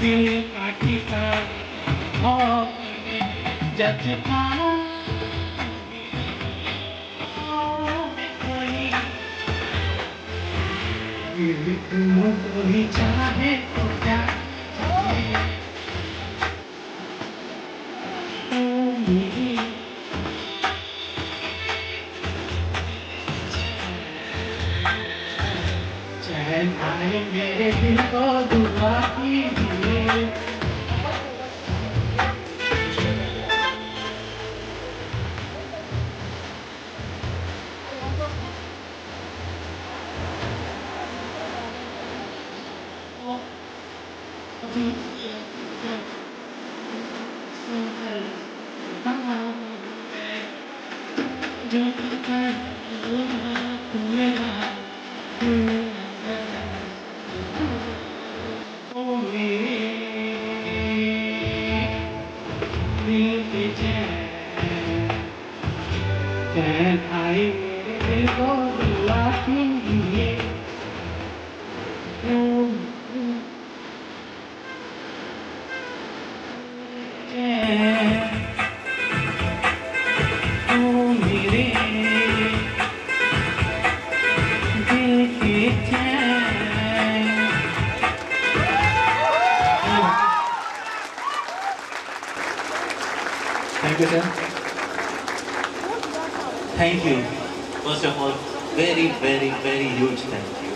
दिल का ठिकाना और जज्बा कोई चाहे तो क्या चैन आए मेरे दिल को दुआ कीजिए चैन आई मेरे दिल को दुआ कीजिए मेरे दिल की चैन thank you sir. Thank you first of all very very very huge thank you.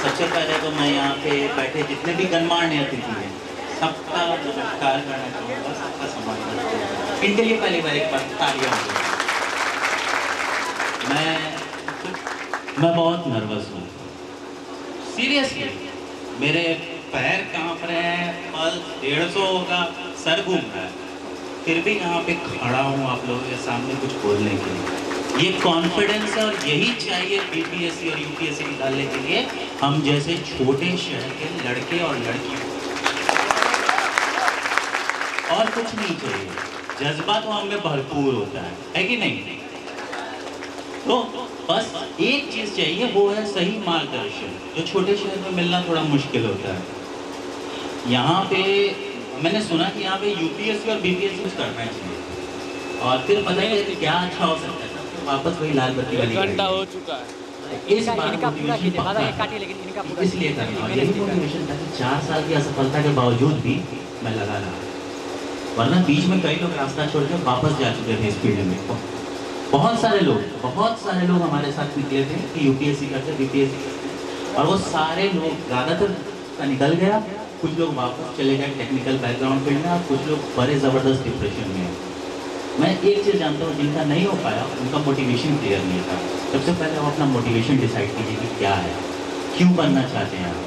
सबसे पहले तो मैं यहाँ पे बैठे जितने भी गणमान्य अतिथि हैं सबका नमस्कार करना चाहूँगा, सबका सम्मान करना चाहूँगा। इनके लिए पहली बार एक बार तालियां होंगी। मैं बहुत नर्वस हूँ सीरियसली। मेरे पैर कांप रहे हैं, पल्स 150 होगा, सर घूम रहा है, फिर भी यहाँ पे खड़ा हूँ आप लोगों के सामने कुछ बोलने के लिए। ये कॉन्फिडेंस है और यही चाहिए बीपीएससी और यूपीएससी निकालने के लिए हम जैसे छोटे शहर के लड़के और लड़कियों। और कुछ नहीं चाहिए, जज्बा तो हम में भरपूर होता है कि नहीं? तो बस एक चीज चाहिए, वो है सही मार्गदर्शन, जो छोटे शहर में मिलना थोड़ा मुश्किल होता है। यहाँ पे मैंने सुना कि यहाँ पे यूपीएससी और बीपीएससी कुछ करना चाहिए और फिर पता है कि क्या अच्छा हो सकता है। तो वापस वही लाल बत्ती वाली घंटा हो चुका है। इस बार इसलिए करना, यही मोटिवेशन था कि 4 साल की असफलता के बावजूद भी मैं लगा रहा, वरना बीच में कई लोग रास्ता छोड़ के वापस जा चुके थे इस फील्ड में। बहुत सारे लोग हमारे साथ निकले थे कि यूपीएससी करते, बीपीएससी करते, और वो सारे लोग ज़्यादातर का निकल गया। कुछ लोग वापस चले गए टेक्निकल बैकग्राउंड फील्ड में और कुछ लोग बड़े ज़बरदस्त डिप्रेशन में हैं। मैं एक चीज़ जानता हूँ, जिनका नहीं हो पाया उनका मोटिवेशन क्लियर नहीं था। सबसे पहले आप अपना मोटिवेशन डिसाइड कीजिए कि क्या है, क्यों बनना चाहते हैं आप।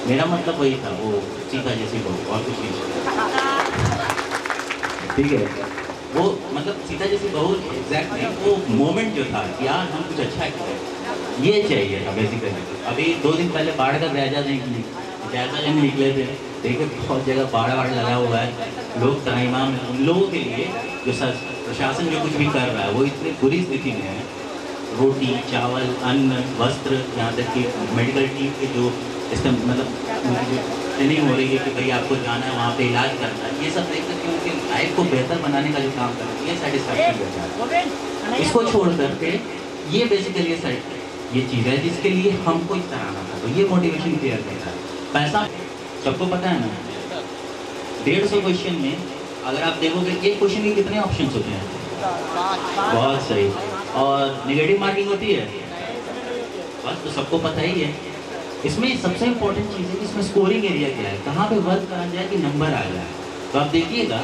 मेरा मतलब वही था, वो सीता जैसी बहू, और कुछ नहीं। ठीक है, वो मतलब सीता जैसी बहू एग्जैक्ट नहीं, वो मोमेंट जो था कि यार हम कुछ अच्छा करें, ये चाहिए था बेसिकली। अभी 2 दिन पहले बाढ़ का जायजा लेने निकले थे, देखिए बहुत जगह बाढ़ लगा हुआ है। लोग त्राहिमाम, उन लोगों के लिए जो प्रशासन जो कुछ भी कर रहा है वो इतनी बुरी स्थिति में है। रोटी, चावल, अन्न, वस्त्र, यहाँ तक कि मेडिकल टीम के जो इसका मतलब ट्रेनिंग हो रही है कि भाई आपको जाना है वहाँ पे इलाज करना है, ये सब देख करके उनके लाइफ को बेहतर बनाने का जो काम कर रही है सेटिस्फैक्शन होता है। इसको छोड़ करके ये बेसिकली ये चीज़ है जिसके लिए हमको इस तरह आना था, तो ये मोटिवेशन क्लियर करता है। पैसा सबको पता है ना, 150 क्वेश्चन में अगर आप देखोगे एक क्वेश्चन के कितने ऑप्शंस होते हैं? बहुत सही। और नेगेटिव मार्किंग होती है, बस तो सबको पता ही है। इसमें सबसे इम्पोर्टेंट चीज़ है कि इसमें स्कोरिंग एरिया क्या है, कहाँ पे वर्क करा जाए कि नंबर आ जाए। तो आप देखिएगा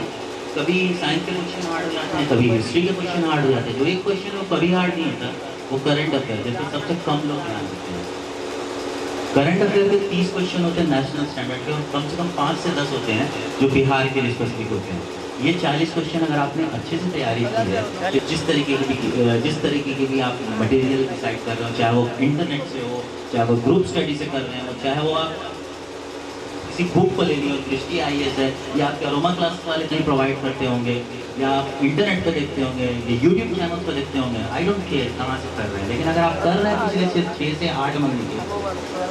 कभी साइंस के क्वेश्चन हार्ड हो जाते हैं, कभी हिस्ट्री के क्वेश्चन हार्ड हो जाते हैं। जो एक क्वेश्चन वो कभी हार्ड नहीं होता, वो करंट अफेयर, जैसे सबसे कम लोग ध्यान देते हैं। करंट अफेयर के 30 क्वेश्चन होते हैं नेशनल स्टैंडर्ड के, और कम से कम 5 से 10 होते हैं जो बिहार के लिए स्पेसिफिक होते हैं। ये 40 क्वेश्चन अगर आपने अच्छे से तैयारी की है, तो जिस तरीके की भी आप मटेरियल डिसाइड कर रहे हो, चाहे वो इंटरनेट से हो, चाहे वो ग्रुप स्टडी से कर रहे हो, चाहे वो आप किसी बुक को ले लियो, दृष्टि IAS है, या आपके अरोमा क्लास वाले नहीं प्रोवाइड करते होंगे, या आप इंटरनेट पे देखते होंगे या यूट्यूब चैनल पे देखते होंगे, आई डोंट केयर कहाँ से कर रहे हैं, लेकिन अगर आप कर रहे हैं पिछले सिर्फ 6 से 8 महीने के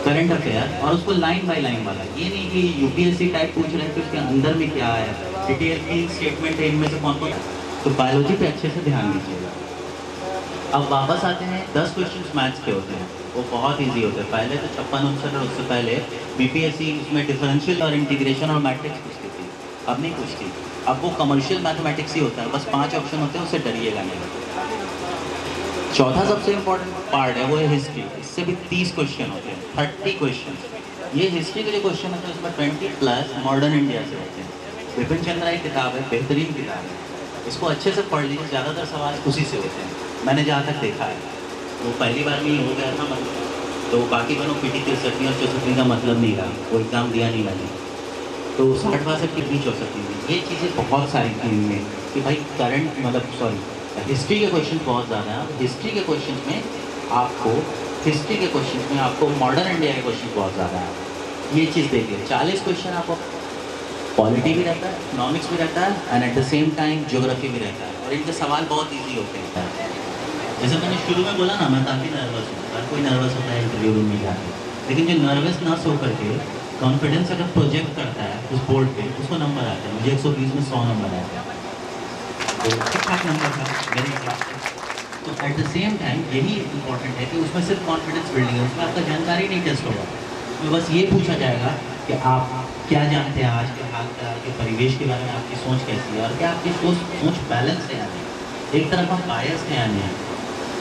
करंट अफेयर और उसको लाइन बाय लाइन वाला, ये नहीं कि यूपीएससी टाइप पूछ रहे हैं कि उसके अंदर में क्या है, डिटेल की स्टेटमेंट है, इनमें से कौन कौन, तो बायोलॉजी पे अच्छे से ध्यान दीजिएगा। अब वापस आते हैं, 10 क्वेश्चन मैथ्स के होते हैं, वो बहुत ईजी होते हैं। पहले तो 56 और उससे पहले बीपीएससी उसमें डिफरेंशियल और इंटीग्रेशन और मैट्रिक्स पूछती थी, अब नहीं पूछती। अब वो कमर्शियल मैथमेटिक्स ही होता है, बस 5 ऑप्शन होते हैं, उससे डरिएगा नहीं। चौथा सबसे इम्पोर्टेंट पार्ट है वो है हिस्ट्री, इससे भी 30 क्वेश्चन होते हैं, 30 क्वेश्चन। ये हिस्ट्री के जो क्वेश्चन होते हैं उसमें 20+ मॉडर्न इंडिया से होते हैं। विपिन चंद्रा की किताब है, बेहतरीन किताब है, इसको अच्छे से पढ़ लीजिए, ज़्यादातर सवाल उसी से होते हैं, मैंने जहाँ तक देखा है। वो पहली बार में ही हो गया था मतलब, तो बाकी बनो पीटी 63 और 64 का मतलब नहीं रहा, वो एग्ज़ाम दिया नहीं मैंने, तो 60% की भी 64 में ये चीज़ें बहुत सारी थी इनमें कि भाई करंट मतलब सॉरी हिस्ट्री के क्वेश्चन बहुत ज़्यादा हैं। हिस्ट्री के क्वेश्चन में आपको मॉडर्न इंडिया के क्वेश्चन बहुत ज़्यादा है, ये चीज़ देखिए। 40 क्वेश्चन आपको पॉलिटी भी रहता है, इकोनॉमिक्स भी रहता है and at the same time geography भी रहता है, और इनके सवाल बहुत ईजी होते हैं। जैसे मैंने शुरू में बोला ना, मैं काफ़ी नर्वस हूँ, हर कोई नर्वस होता है इंटरव्यू रूम में जाके, लेकिन जो नर्वस ना सो करके कॉन्फिडेंस अगर प्रोजेक्ट करता है उस बोर्ड पे, उसको नंबर आता है। मुझे 120 में 100 नंबर आया, तो ठीक ठाक नंबर था मेरे हिसाब से। तो एट द सेम टाइम यही इंपॉर्टेंट है कि उसमें सिर्फ कॉन्फिडेंस बिल्डिंग है, उसमें आपका जानकारी नहीं टेस्ट होगा, उसमें बस ये पूछा जाएगा कि आप क्या जानते हैं आज के हाल का, के परिवेश के बारे में आपकी सोच कैसी है, और क्या आपकी सोच बैलेंस है या नहीं, एक तरफ हम बायस हैं या नहीं,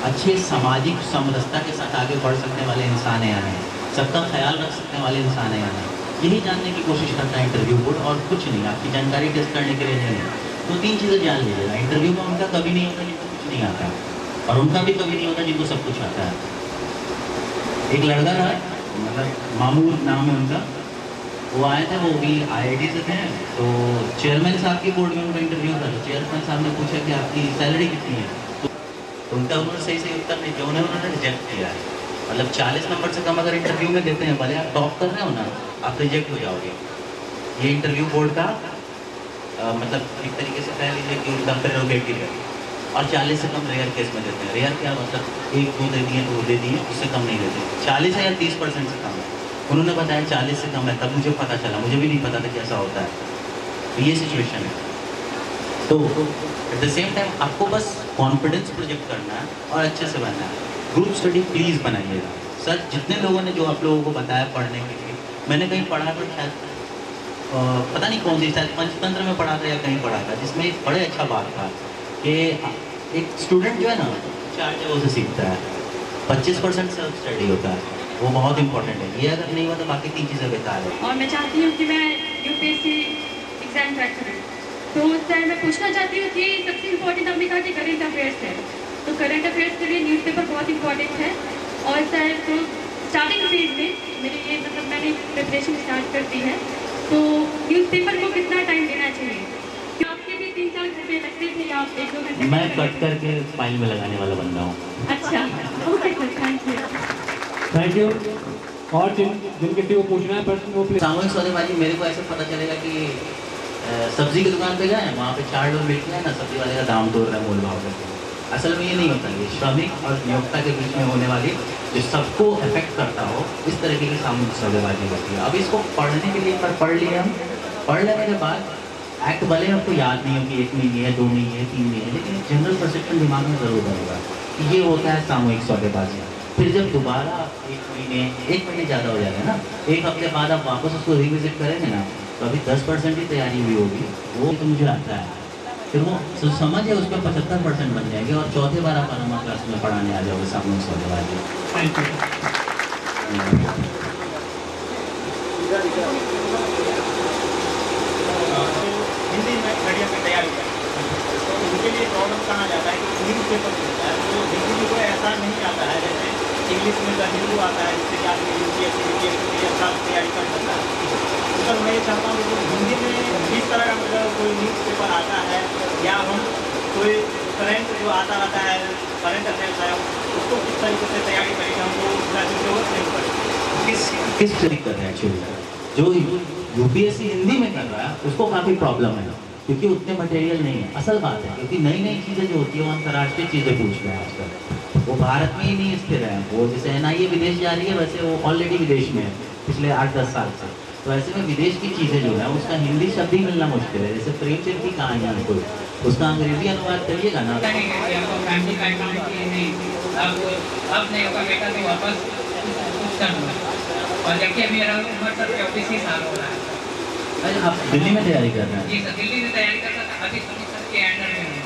अच्छे सामाजिक समरसता के साथ आगे बढ़ सकने वाले इंसान हैं या नहीं, सबका ख्याल रख सकने वाले इंसान हैं या नहीं, यही जानने की कोशिश करता है इंटरव्यू बोर्ड, और कुछ नहीं। आपकी जानकारी टेस्ट करने के लिए नहीं है। तो 3 चीज़ें जान लीजिएगा, इंटरव्यू में उनका कभी नहीं होता जिनको कुछ नहीं आता, और उनका भी कभी नहीं होता जिनको सब कुछ आता है। एक लड़का था, मतलब मामूर नाम है उनका, वो आए थे, वो भी IIT से थे, तो चेयरमैन साहब की बोर्ड में उनका इंटरव्यू था, तो चेयरमैन साहब ने पूछा कि आपकी सैलरी कितनी है, तो उनका उन्होंने सही उत्तर नहीं दिया, उन्होंने रिजेक्ट किया है। मतलब 40 नंबर से कम अगर इंटरव्यू में देते हैं, भले आप टॉप कर रहे हो ना, आप रिजेक्ट हो जाओगे। ये इंटरव्यू बोर्ड का मतलब एक तरीके से कह लीजिए कि उनका प्रेरोगेटिव है, और 40 से कम रेयर केस में देते हैं। रेयर क्या मतलब, 1-2 दे दिए, 2 दे दिए, उससे कम नहीं देते। 40 है या 30% से कम है, उन्होंने बताया 40 से कम है, तब मुझे पता चला, मुझे भी नहीं पता था कैसा होता है। तो ये सिचुएशन है। तो एट द सेम टाइम आपको बस कॉन्फिडेंस प्रोजेक्ट करना है और अच्छे से बनना है। ग्रुप स्टडी प्लीज़ बनाइएगा। सर जितने लोगों ने जो आप लोगों को बताया पढ़ने के लिए, मैंने कहीं पढ़ा था, शायद पता नहीं कौन सी, शायद पंचतंत्र में पढ़ा था या कहीं पढ़ा था, जिसमें एक बड़े अच्छा बात था कि एक स्टूडेंट जो है ना 4 जगहों से सीखता है, 25% सेल्फ स्टडी होता है, वो बहुत इंपॉर्टेंट है। ये अगर नहीं हुआ तो बाकी 3 चीज़ें बेकार है। और मैं चाहती हूँ कि मैं यूपीएससी एग्जाम क्रैक करूँ, तो सर मैं पूछना चाहती हूँ कि सबसे इम्पोर्टेंट आपने कहा कि करंट अफेयर्स है, तो करंट अफेयर्स के लिए न्यूज़पेपर बहुत इंपॉर्टेंट है। और सर तो स्टार्टिंग फेज में मेरी ये मतलब मैंने प्रिपरेशन स्टार्ट कर दी है, तो न्यूज़पेपर को कितना टाइम देना चाहिए? क्या आपके भी 3-4 घंटे लगते थे या आप 1-2 घंटे? मैं कट करके फाइल में लगाने वाला बंदा हूँ। अच्छा, ओके सर, थैंक यू। और जिन किसी को पूछना है प्रश्न वो प्लीज। सामूहिक सौदेबाजी मेरे को ऐसे पता चलेगा कि सब्जी की दुकान पे जाए, वहाँ पे 4 लोग बैठ हैं ना, सब्जी वाले का दाम तोड़ रहा है मोल भाव करके। असल में ये नहीं होता, ये श्रमिक और नियोक्ता के बीच में होने वाली जो सबको अफेक्ट करता हो, इस तरीके की सामूहिक सौदेबाजी होती है। अब इसको पढ़ने के लिए एक बार पढ़ लिया हम, पढ़ लेने के बाद एक्ट भले आपको याद नहीं हो कि 1 महीने है, 2 महीने है, 3 महीने, लेकिन जनरल परसेप्शन दिमाग में ज़रूर बनेगा कि ये होता है सामूहिक सौदेबाजी। फिर जब दोबारा 1 महीने ज़्यादा हो जाएगा ना, 1 हफ्ते बाद आप वापस उसको रिविजिट करेंगे ना, तो अभी 10% ही तैयारी हुई होगी, वो तो मुझे आता है। फिर वो समझ है उसका 75% बन जाएंगे, और चौथे बार आप आराम क्लास में पढ़ाने आ जाओगे सामूहिक सौदेबाजी। हिंदी में मीडियम में तैयारी करें, तो उनके लिए प्रॉब्लम कहाँ जाता है कि न्यूज़ पेपर होता है, तो हिंदी को ऐसा नहीं आता है जैसे इंग्लिश में का हिंदू आता है, जिससे कि आदमी यूपीएससी अच्छा तैयारी कर सकता है। तो मैं ये चाहता हूँ कि हिंदी में इस तरह का मतलब कोई न्यूज़ पेपर आता है, या हम कोई करंट जो आता रहता है, करंट अफेयर्स है, उसको किस तरीके से तैयारी करेंगे, हमको उसका जरूरत नहीं पड़ेगी। किस तरीके कर रहे हैं एक्चुअली जो यूपीएससी हिंदी में कर रहा है उसको काफ़ी प्रॉब्लम है, क्योंकि उतने मटेरियल नहीं है। असल बात है, क्योंकि नई नई चीज़ें जो होती है वो अंतर्राष्ट्रीय चीज़ें पूछ रहे हैं आजकल। वो भारत में ही नहीं स्थिर है। वो जैसे NIA विदेश जा रही है, वैसे वो ऑलरेडी विदेश में है पिछले 8-10 साल से। तो ऐसे में विदेश की चीज़ें जो है उसका हिंदी शब्द ही मिलना मुश्किल है। जैसे प्रेमचंद की कहानियाँ कोई, उसका अंग्रेजी अनुवाद करिएगा ना। अब नहीं होगा बेटा तो वापस कुछ कर लो। और जबकि मेरा उम्र सर 34 साल हो रहा है। अरे आप दिल्ली में तैयारी कर रहे हैं? जी सर, दिल्ली में तैयारी करता था, अभी सर के अंडर में हूँ।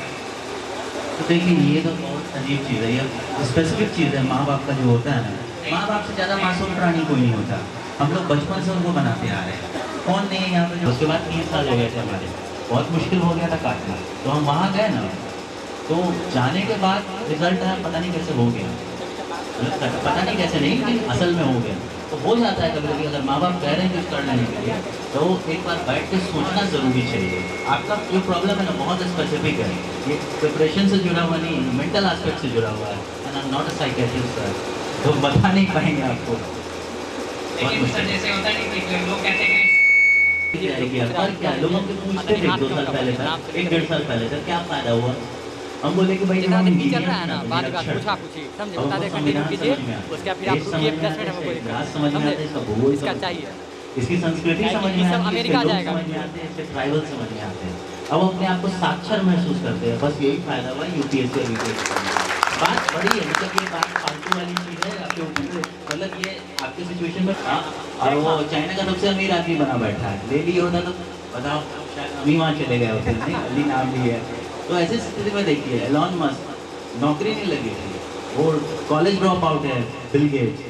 तो देखिए ये तो बहुत अजीब चीज़ है, ये स्पेसिफिक चीज़ है। माँ बाप का जो होता है ना, माँ बाप से ज़्यादा मासूम प्राणी कोई नहीं होता। हम लोग बचपन से उनको बनाते आ रहे हैं। कौन नहीं है यहाँ पर? उसके बाद 3 साल हो गए थे हमारे, बहुत मुश्किल हो गया था काटना। तो हम वहाँ गए ना, तो जाने के बाद रिजल्ट है पता नहीं कैसे हो गया, पता नहीं कैसे नहीं, लेकिन असल में हो गया। तो हो जाता है कभी कभी, अगर माँ बाप कह रहे हैं कुछ कर लेने के लिए, तो एक बार बैठ के सोचना ज़रूरी चाहिए। आपका जो प्रॉब्लम है ना बहुत स्पेसिफिक है, ये प्रिपरेशन से जुड़ा हुआ नहीं, मेंटल एस्पेक्ट से जुड़ा हुआ है। And I am not a psychiatrist sir, तो बता नहीं पाएंगे आपको। लेकिन सर जैसे होता नहीं कि लोग कहते हैं पर क्या लोगों के पूछते थे 2 साल पहले तक, 1-1.5 साल पहले तक, क्या फ़ायदा हुआ? हम बोले कि भाई जब हम चल रहा है ना, बात पूछा पूछी समझे, बता दे कंटिन्यू कीजिए, उसके फिर आप रुकिए 10 मिनट हमको समझे, इसका चाहिए, इसकी संस्कृति समझ में सब अमेरिका जाएगा, समझ में आते हैं, इसके ट्राइबल समझ में आते हैं। अब अपने आप को साक्षर महसूस करते हैं, बस यही फायदा हुआ UPSC और UPSC। बात बड़ी है, मतलब ये बात फालतू वाली चीज़ है आपके ऊपर, मतलब ये आपके सिचुएशन में था। और वो चाइना का सबसे अमीर आदमी बना बैठा है, ले लिया होता तो बताओ शायद अभी वहाँ चले गए होते, नहीं अली नाम भी है। तो ऐसी स्थिति में देखिए एलॉन मस्क नौकरी नहीं लगी थी, वो कॉलेज ड्रॉप आउट है, बिल गेट्स,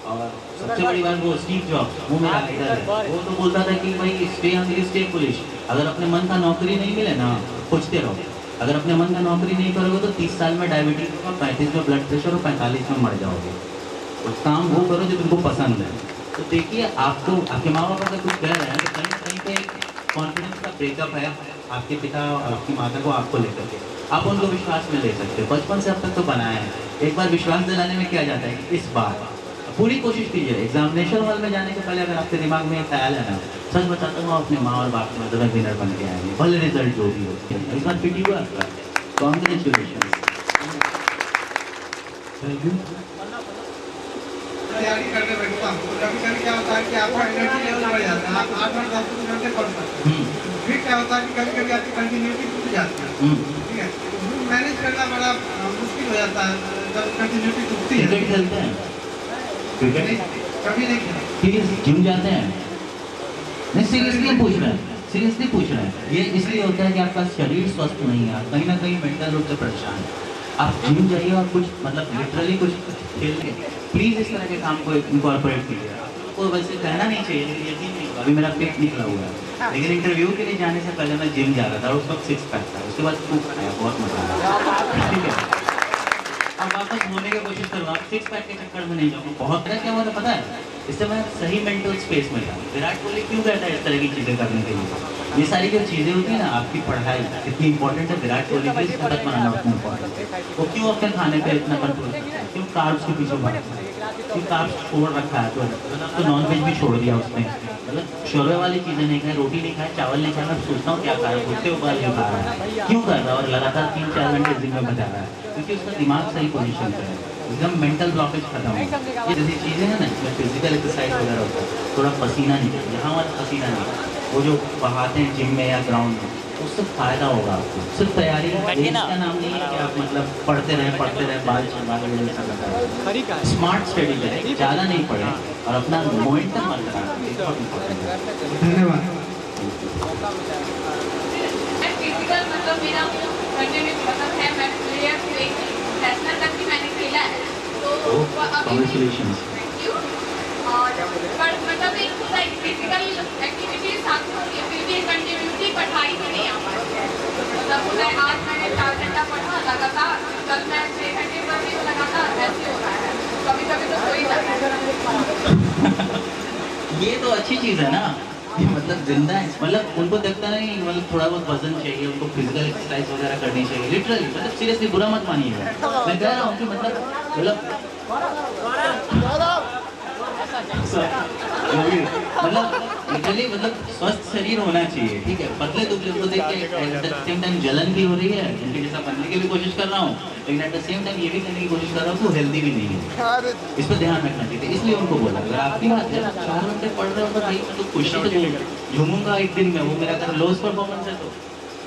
और सबसे बड़ी बात वो स्टीव जॉब्स, वो मेरा आइडल है। वो तो बोलता था कि भाई स्टे हंग्री स्टे फुलिश, अगर अपने मन का नौकरी नहीं मिले ना पूछते रहो, अगर अपने मन का नौकरी नहीं करोगे तो 30 साल में डायबिटीज होगा, 35 में ब्लड प्रेशर और 45 में मर जाओगे। तो काम वो करो जो तुमको पसंद है। तो देखिए आपको आपके माँ बाप अगर कुछ कह रहे हैं तो कहीं ना कहीं पे कॉन्फिडेंस का ब्रेकअप है आपके पिता और आपकी माता को आपको लेकर के, आप उनको विश्वास में ले सकते हो। बचपन से अब तक तो बनाया है, एक बार विश्वास दिलाने में क्या जाता है कि इस बार पूरी कोशिश कीजिए। एग्जामिनेशन हॉल में जाने से पहले अगर आपके दिमाग में ख्याल है ना, सच बताता हूँ अपने माँ और बाप के मतलब विनर बन के आएंगे, भले रिजल्ट जो भी हो। इस बार फिट हुआ आपका, कॉन्ग्रेचुलेशन। तैयारी करने बैठता हूँ, कभी कभी क्या होता है कि आपका एनर्जी लेवल बढ़ जाता है, आप 8-10 घंटे पढ़ सकते हैं। फिर क्या होता है कि कभी कभी आपकी कंटिन्यूटी टूट जाती है, ठीक है, मैनेज करना बड़ा मुश्किल हो जाता है जब कंटिन्यूटी टूटती है। क्रिकेट खेलते हैं? क्रिकेट कभी नहीं खेला। सीरियस जिम जाते हैं? नहीं सीरियसली पूछ रहे हैं, सीरियसली पूछ रहे हैं। ये इसलिए होता है कि आपका शरीर स्वस्थ नहीं है, कहीं ना कहीं मेंटल रूप से परेशान है। आप जिम जाइए और कुछ मतलब लिटरली कुछ खेल के प्लीज़ इस तरह के काम को इनकॉर्पोरेट कीजिए। आपको वैसे कहना नहीं चाहिए, लेकिन यकीन नहीं होगा, अभी मेरा पेट निकला हुआ है, लेकिन इंटरव्यू के लिए जाने से पहले मैं जिम जा रहा था और उस वक्त 6 पैक था, उसके बाद 2 खाया, बहुत मजा आया। ठीक है, अब वापस होने की कोशिश करूँगा, 6 पैक के चक्कर में नहीं जाऊँगा। बहुत तरह क्या होता पता है, इससे मैं सही मेंटल स्पेस में था। विराट कोहली क्यों कहता है इस तरह की चीज़ें करने के लिए? ये सारी जो चीज़ें होती है ना, आपकी पढ़ाई कितनी इंपॉर्टेंट है, विराट कोहली की सतत बनाना उतना इंपॉर्टेंट है। वो क्यों अपने खाने पे इतना कंट्रोल करता है, क्यों कार्ब्स के पीछे भागता है, क्यों कार्ब्स छोड़ रखा है, तो नॉनवेज भी छोड़ दिया उसने, मतलब शोरबे वाली चीज़ें नहीं खाए, रोटी नहीं खाए, चावल नहीं खाए। मैं सोचता हूँ क्या खा रहा है, कुत्ते उबाल के खा रहा है, क्यों कर रहा है, और लगातार 3-4 घंटे जिम में बचा रहा है, क्योंकि उसका दिमाग सही पोजीशन पर है, एकदम मेंटल ब्लॉकेज खत्म हो। ये जैसी चीज़ें हैं ना, इसमें फिजिकल एक्सरसाइज वगैरह होता है, थोड़ा पसीना निकले, यहाँ वाला पसीना नहीं, वो जो बहाते हैं जिम में या ग्राउंड में, उससे फ़ायदा होगा आपको। सिर्फ तैयारी इसका नाम नहीं है कि आप मतलब पढ़ते रहें बाल छंगा, स्मार्ट स्टडी करें, ज़्यादा नहीं पढ़ें और अपना मोमेंटम बरकरार रखें, बहुत इम्पोर्टेंट है। धन्यवाद। फिजिकल मतलब मेरा करने में पसंद है, मैं प्लेयर से नेशनल तक भी मैंने खेला है, तो कांग्रेचुलेशंस। Thank you. और पर मतलब एक लाइक फिजिकल एक्टिविटी साथ में होती है, फिर भी कंटिन्यूटी पढ़ाई में नहीं आ पाती है। मतलब होता है आज मैंने 4 घंटा पढ़ा लगातार, कल मैं 6 घंटे पढ़ रही हूँ लगातार, ऐसे हो रहा है, कभी कभी तो हो ही जाता है। ये तो अच्छी चीज़ है ना, ये मतलब जिंदा है, मतलब उनको देखता नहीं, मतलब थोड़ा बहुत वजन चाहिए, उनको फिजिकल एक्सरसाइज वगैरह करनी चाहिए, लिटरली मतलब सीरियसली बुरा मत मानिए। मैं कह रहा हूँ कि मतलब मतलब लिटरली मतलब स्वस्थ शरीर होना चाहिए, ठीक है। पतले दुबले को देख के एट द सेम टाइम जलन भी हो रही है, उनके जैसा बनने की भी कोशिश कर रहा हूँ, लेकिन एट द सेम टाइम ये भी करने की कोशिश कर रहा हूँ तो हेल्दी भी नहीं है। इस पर ध्यान रखना चाहिए, इसलिए उनको बोला अगर आपकी बात है 4 घंटे पढ़ रहे हो तो भाई मैं तो खुशी से झूमूंगा एक दिन में, वो मेरा अगर लोस परफॉर्मेंस है तो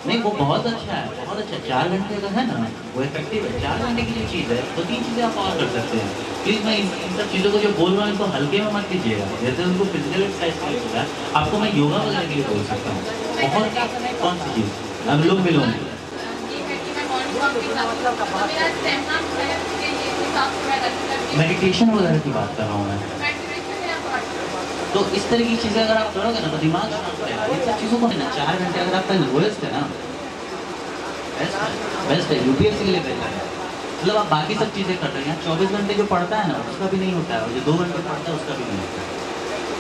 नहीं, वो बहुत अच्छा है, बहुत अच्छा। 4 घंटे अगर है ना वो इफेक्टिव है। 4 घंटे की जो चीज़ है तो 3 चीज़ें आप और कर सकते हैं। प्लीज़ मैं इन सब चीज़ों को जो बोल रहा हूँ इनको हल्के में मत कीजिएगा। जैसे उनको फिजिकल एक्सरसाइज होता है, आपको मैं योगा वगैरह के लिए बोल सकता हूँ। बहुत कौन सी चीज़ अनुलोम विलोम, मेडिटेशन वगैरह की बात कर रहा हूँ मैं। तो इस तरह की चीज़ें अगर आप करोगे ना तो दिमाग शांत रहेगा। इन सब चीज़ों को है ना 4 घंटे अगर आपका लोएस्ट है ना, बेस्ट है, यूपीएससी के लिए बेहतर है। मतलब आप बाकी सब चीज़ें कर रहे हैं, 24 घंटे जो पढ़ता है ना उसका भी नहीं होता है, और जो 2 घंटे पढ़ता है उसका भी नहीं होता है।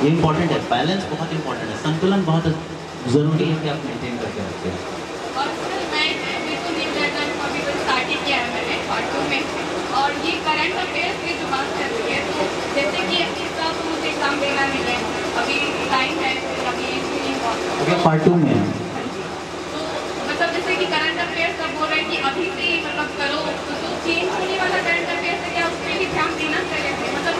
ये इंपॉर्टेंट है, बैलेंस बहुत इंपॉर्टेंट है, संतुलन बहुत ज़रूरी है कि आप मेंटेन करके रखें। और ये करंट अफेयर्स की जो बात चल रही है, तो जैसे कि इसका तो मुझे एग्जाम देना नहीं है, अभी टाइम है, अभी अभी पार्ट 2 में है। तो मतलब जैसे कि करंट अफेयर्स का बोल रहे हैं कि अभी से ही मतलब करो, तो चेंज होने वाला करंट अफेयर्स है क्या, उस पर भी ध्यान देना चाहिए? मतलब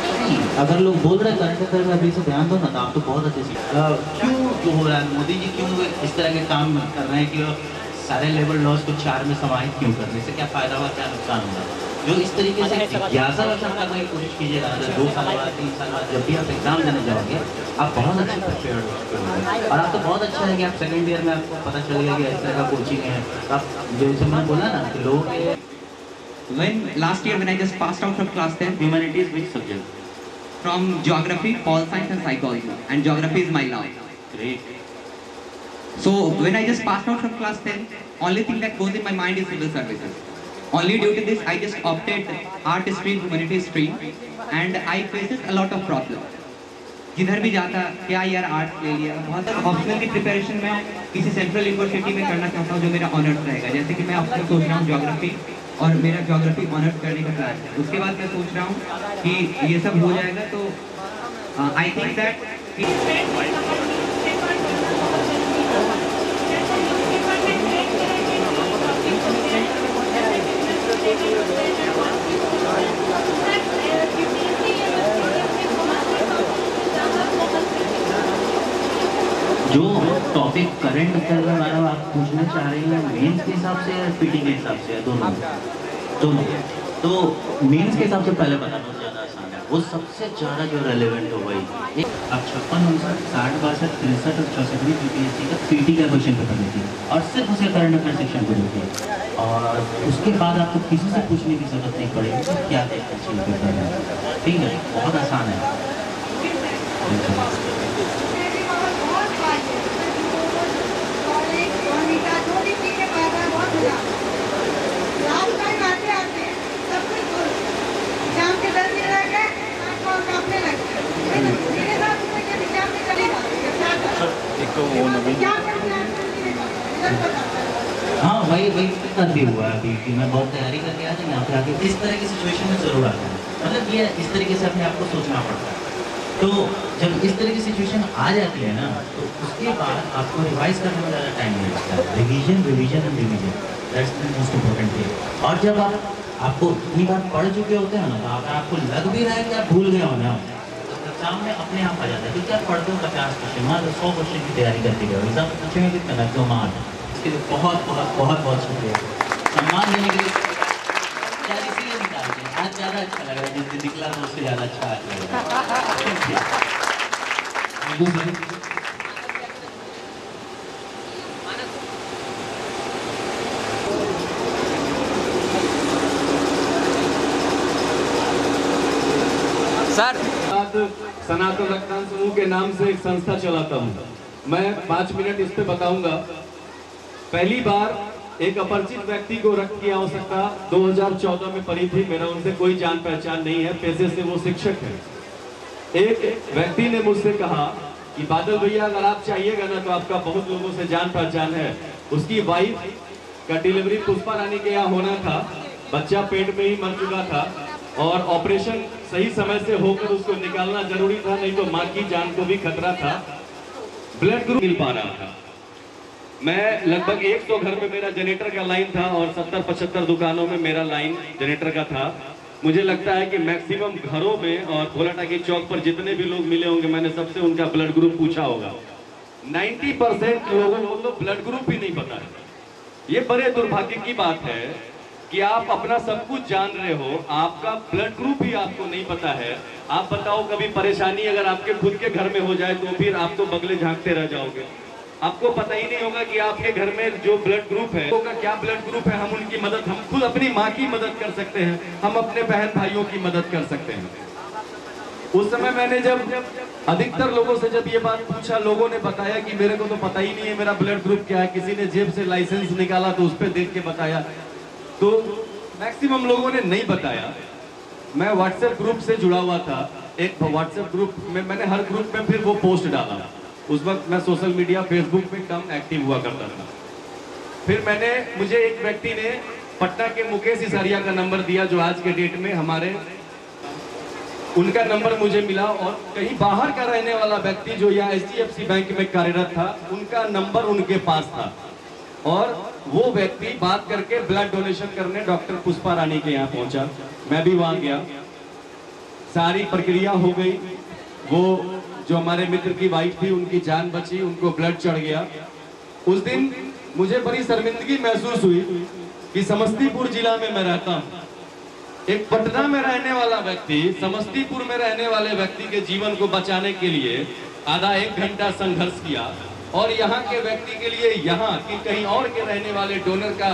अगर लोग बोल रहे हैं करंट अफेयर में अभी से ध्यान दो ना तो आप तो बहुत अच्छे से क्यों जो हो रहा है, मोदी जी क्यों इस तरह के काम कर रहे हैं कि सारे लेबर लॉज को 4 में समाहित क्यों कर रहे हैं, इससे क्या फ़ायदा हुआ, क्या नुकसान हुआ? जो इस तरीके से जिज्ञासा रखने करने की कोशिश कीजिएगा, अगर 2 साल बाद 3 साल बाद जब भी आप एग्जाम देने जाओगे आप बहुत अच्छे प्रिपेयर्ड होंगे। और आप तो बहुत अच्छा है कि आप सेकंड ईयर में आपको पता चल गया कि इस तरह का कोचिंग है। आप जैसे मैंने बोला ना कि लोग When last year when I just passed out from class 10, humanities which subject? From geography, pol science and psychology, and geography is my love. Great. So when I just passed out from class 10, only thing that goes in my mind is civil services. Only due to this, I just opted art stream, humanities stream, and I faces a lot of problems. जिधर भी जाता क्या यार arts ले लिया, बहुत सारे optional की प्रिपरेशन में किसी सेंट्रल यूनिवर्सिटी में करना चाहता हूँ जो मेरा ऑनर्स रहेगा। जैसे कि मैं ऑप्शनल सोच रहा हूँ ज्योग्राफी, और मेरा ज्योग्राफी ऑनर्स करने का प्लान है। उसके बाद मैं सोच रहा हूँ कि ये सब हो जाएगा तो आई थिंक दैट जो टॉपिक करंट अफेयर के बारे में आप पूछना चाह रहे हैं मेंस के हिसाब से या पीटी के हिसाब से, दोनों दोनों तो मेंस के हिसाब से पहले बताना ज़्यादा आसान है। वो सबसे ज़्यादा जो रेलेवेंट हो वही एक अब 56, 59, 60, 62, 63 और 64 यूपीएससी का पीटी का क्वेश्चन पेपर देती है, और सिर्फ उसे करंट अफेयर सेक्शन को देती है, और उसके बाद आपको किसी से पूछने की जरूरत नहीं पड़ेगी कि क्या क्वेश्चन पेपर है। ठीक है, बहुत आसान है। हाँ वही कर भी हुआ है अभी कि मैं बहुत तैयारी करके आया था, यहाँ पे आके इस तरह की सिचुएशन में ज़रूर आता है। मतलब ये इस तरीके से अपने आप को सोचना पड़ता है। तो जब इस तरह की सिचुएशन आ जाती है ना तो उसके बाद आपको रिवाइज करने में ज़्यादा टाइम नहीं लगता है। Revision revision and revision, that's the most important thing. और जब आपको इतनी बार पढ़ चुके होते हैं ना तो अगर आपको लग भी रहा है कि आप भूल गए हो ना तो एग्जाम में अपने आप आ जाता है, क्योंकि आप पढ़ते हो 50 क्वेश्चन, मान लो 100 क्वेश्चन की तैयारी करते गए, एग्जाम में पूछेंगे कितना ना तो मान। इसके लिए बहुत बहुत बहुत बहुत शुक्रिया, सम्मान देने के लिए यार इसीलिए निकालते हैं। आज ज़्यादा अच्छा लग रहा है, जिस दिन निकला तो उससे ज़्यादा अच्छा आज लग रहा है। सर सनातन रक्तदान समूह के नाम से एक संस्था चलाता हूँ। मैं 5 मिनट इस पे बताऊंगा। पहली बार एक अपरिचित व्यक्ति को रक्त की आवश्यकता 2014 में पड़ी थी। मेरा उनसे कोई जान पहचान नहीं है, पेशे से वो शिक्षक है। एक व्यक्ति ने मुझसे कहा कि बादल भैया अगर आप चाहिएगा ना तो आपका बहुत लोगों से जान पहचान है। उसकी वाइफ का डिलीवरी पुष्पा रानी के यहाँ होना था, बच्चा पेट में ही मर चुका था और ऑपरेशन सही समय से होकर उसको निकालना जरूरी था, नहीं तो माँ की जान को भी खतरा था। ब्लड ग्रुप मिल पा रहा था। मैं लगभग 100 घर में मेरा जनरेटर का लाइन था और 70-75 दुकानों में मेरा लाइन जनरेटर का था। मुझे लगता है कि मैक्सिमम घरों में और भोला टाकी चौक पर जितने भी लोग मिले होंगे, मैंने सबसे उनका ब्लड ग्रुप पूछा होगा। 90% लोगों को तो ब्लड ग्रुप ही नहीं पता है। ये बड़े दुर्भाग्य की बात है कि आप अपना सब कुछ जान रहे हो, आपका ब्लड ग्रुप ही आपको नहीं पता है। आप बताओ, कभी परेशानी अगर आपके खुद के घर में हो जाए तो फिर आप तो बगले झांकते रह जाओगे। आपको पता ही नहीं होगा कि आपके घर में जो ब्लड ग्रुप है का क्या ब्लड ग्रुप है। हम उनकी मदद, हम खुद अपनी माँ की मदद कर सकते हैं, हम अपने बहन भाइयों की मदद कर सकते हैं। उस समय मैंने जब अधिकतर लोगों से जब ये बात पूछा, लोगों ने बताया कि मेरे को तो पता ही नहीं है मेरा ब्लड ग्रुप क्या है। किसी ने जेब से लाइसेंस निकाला तो उस पर देख के बताया, तो मैक्सिमम लोगों ने नहीं बताया। मैं व्हाट्सएप ग्रुप से जुड़ा हुआ था, एक व्हाट्सएप ग्रुप में मैंने हर ग्रुप में फिर वो पोस्ट डाला। उस वक्त मैं सोशल मीडिया फेसबुक पे कम एक्टिव हुआ करता था। फिर मुझे एक व्यक्ति ने पटना के मुकेश सिसारिया का नंबर दिया, जो आज के डेट में हमारे, उनका नंबर मुझे मिला। और कहीं बाहर का रहने वाला व्यक्ति जो यहाँ HDFC बैंक में कार्यरत था, उनका नंबर उनके पास था और वो व्यक्ति बात करके ब्लड डोनेशन करने डॉक्टर पुष्पा रानी के यहाँ पहुंचा। मैं भी वहां गया, सारी प्रक्रिया हो गई। वो जो हमारे मित्र की वाइफ थी, उनकी जान बची, उनको ब्लड चढ़ गया। उस दिन मुझे बड़ी शर्मिंदगी महसूस हुई कि समस्तीपुर जिला में मैं रहता हूँ, एक पटना में रहने वाला व्यक्ति समस्तीपुर में रहने वाले व्यक्ति के जीवन को बचाने के लिए आधा 1 घंटा संघर्ष किया, और यहाँ के व्यक्ति के लिए यहाँ की कहीं और के रहने वाले डोनर का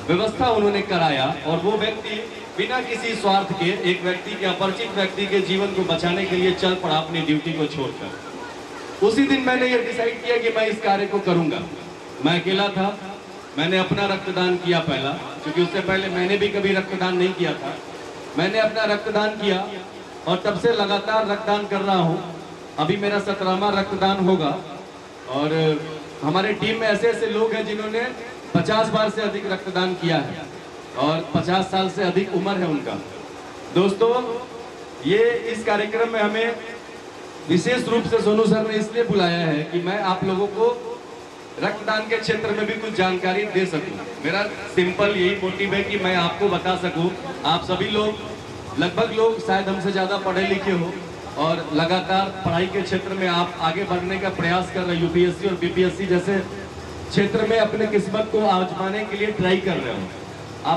व्यवस्था उन्होंने कराया। और वो व्यक्ति बिना किसी स्वार्थ के एक व्यक्ति के, अपरिचित व्यक्ति के जीवन को बचाने के लिए चल पड़ा अपनी ड्यूटी को छोड़कर। उसी दिन मैंने ये डिसाइड किया कि मैं इस कार्य को करूंगा। मैं अकेला था, मैंने अपना रक्तदान किया पहला, क्योंकि उससे पहले मैंने भी कभी रक्तदान नहीं किया था। मैंने अपना रक्तदान किया और तब से लगातार रक्तदान कर रहा हूँ। अभी मेरा 17वां रक्तदान होगा। और हमारे टीम में ऐसे ऐसे लोग हैं जिन्होंने 50 बार से अधिक रक्तदान किया है और 50 साल से अधिक उम्र है उनका। दोस्तों, ये इस कार्यक्रम में हमें विशेष रूप से सोनू सर ने इसलिए बुलाया है कि मैं आप लोगों को रक्तदान के क्षेत्र में भी कुछ जानकारी दे सकूं। मेरा सिंपल यही मोटिव है कि मैं आपको बता सकूं। आप सभी लोग, लगभग लोग शायद हमसे ज़्यादा पढ़े लिखे हो और लगातार पढ़ाई के क्षेत्र में आप आगे बढ़ने का प्रयास कर रहे हो। UPSC और BPSC जैसे क्षेत्र में अपने किस्मत को आजमाने के लिए ट्राई कर रहे हो।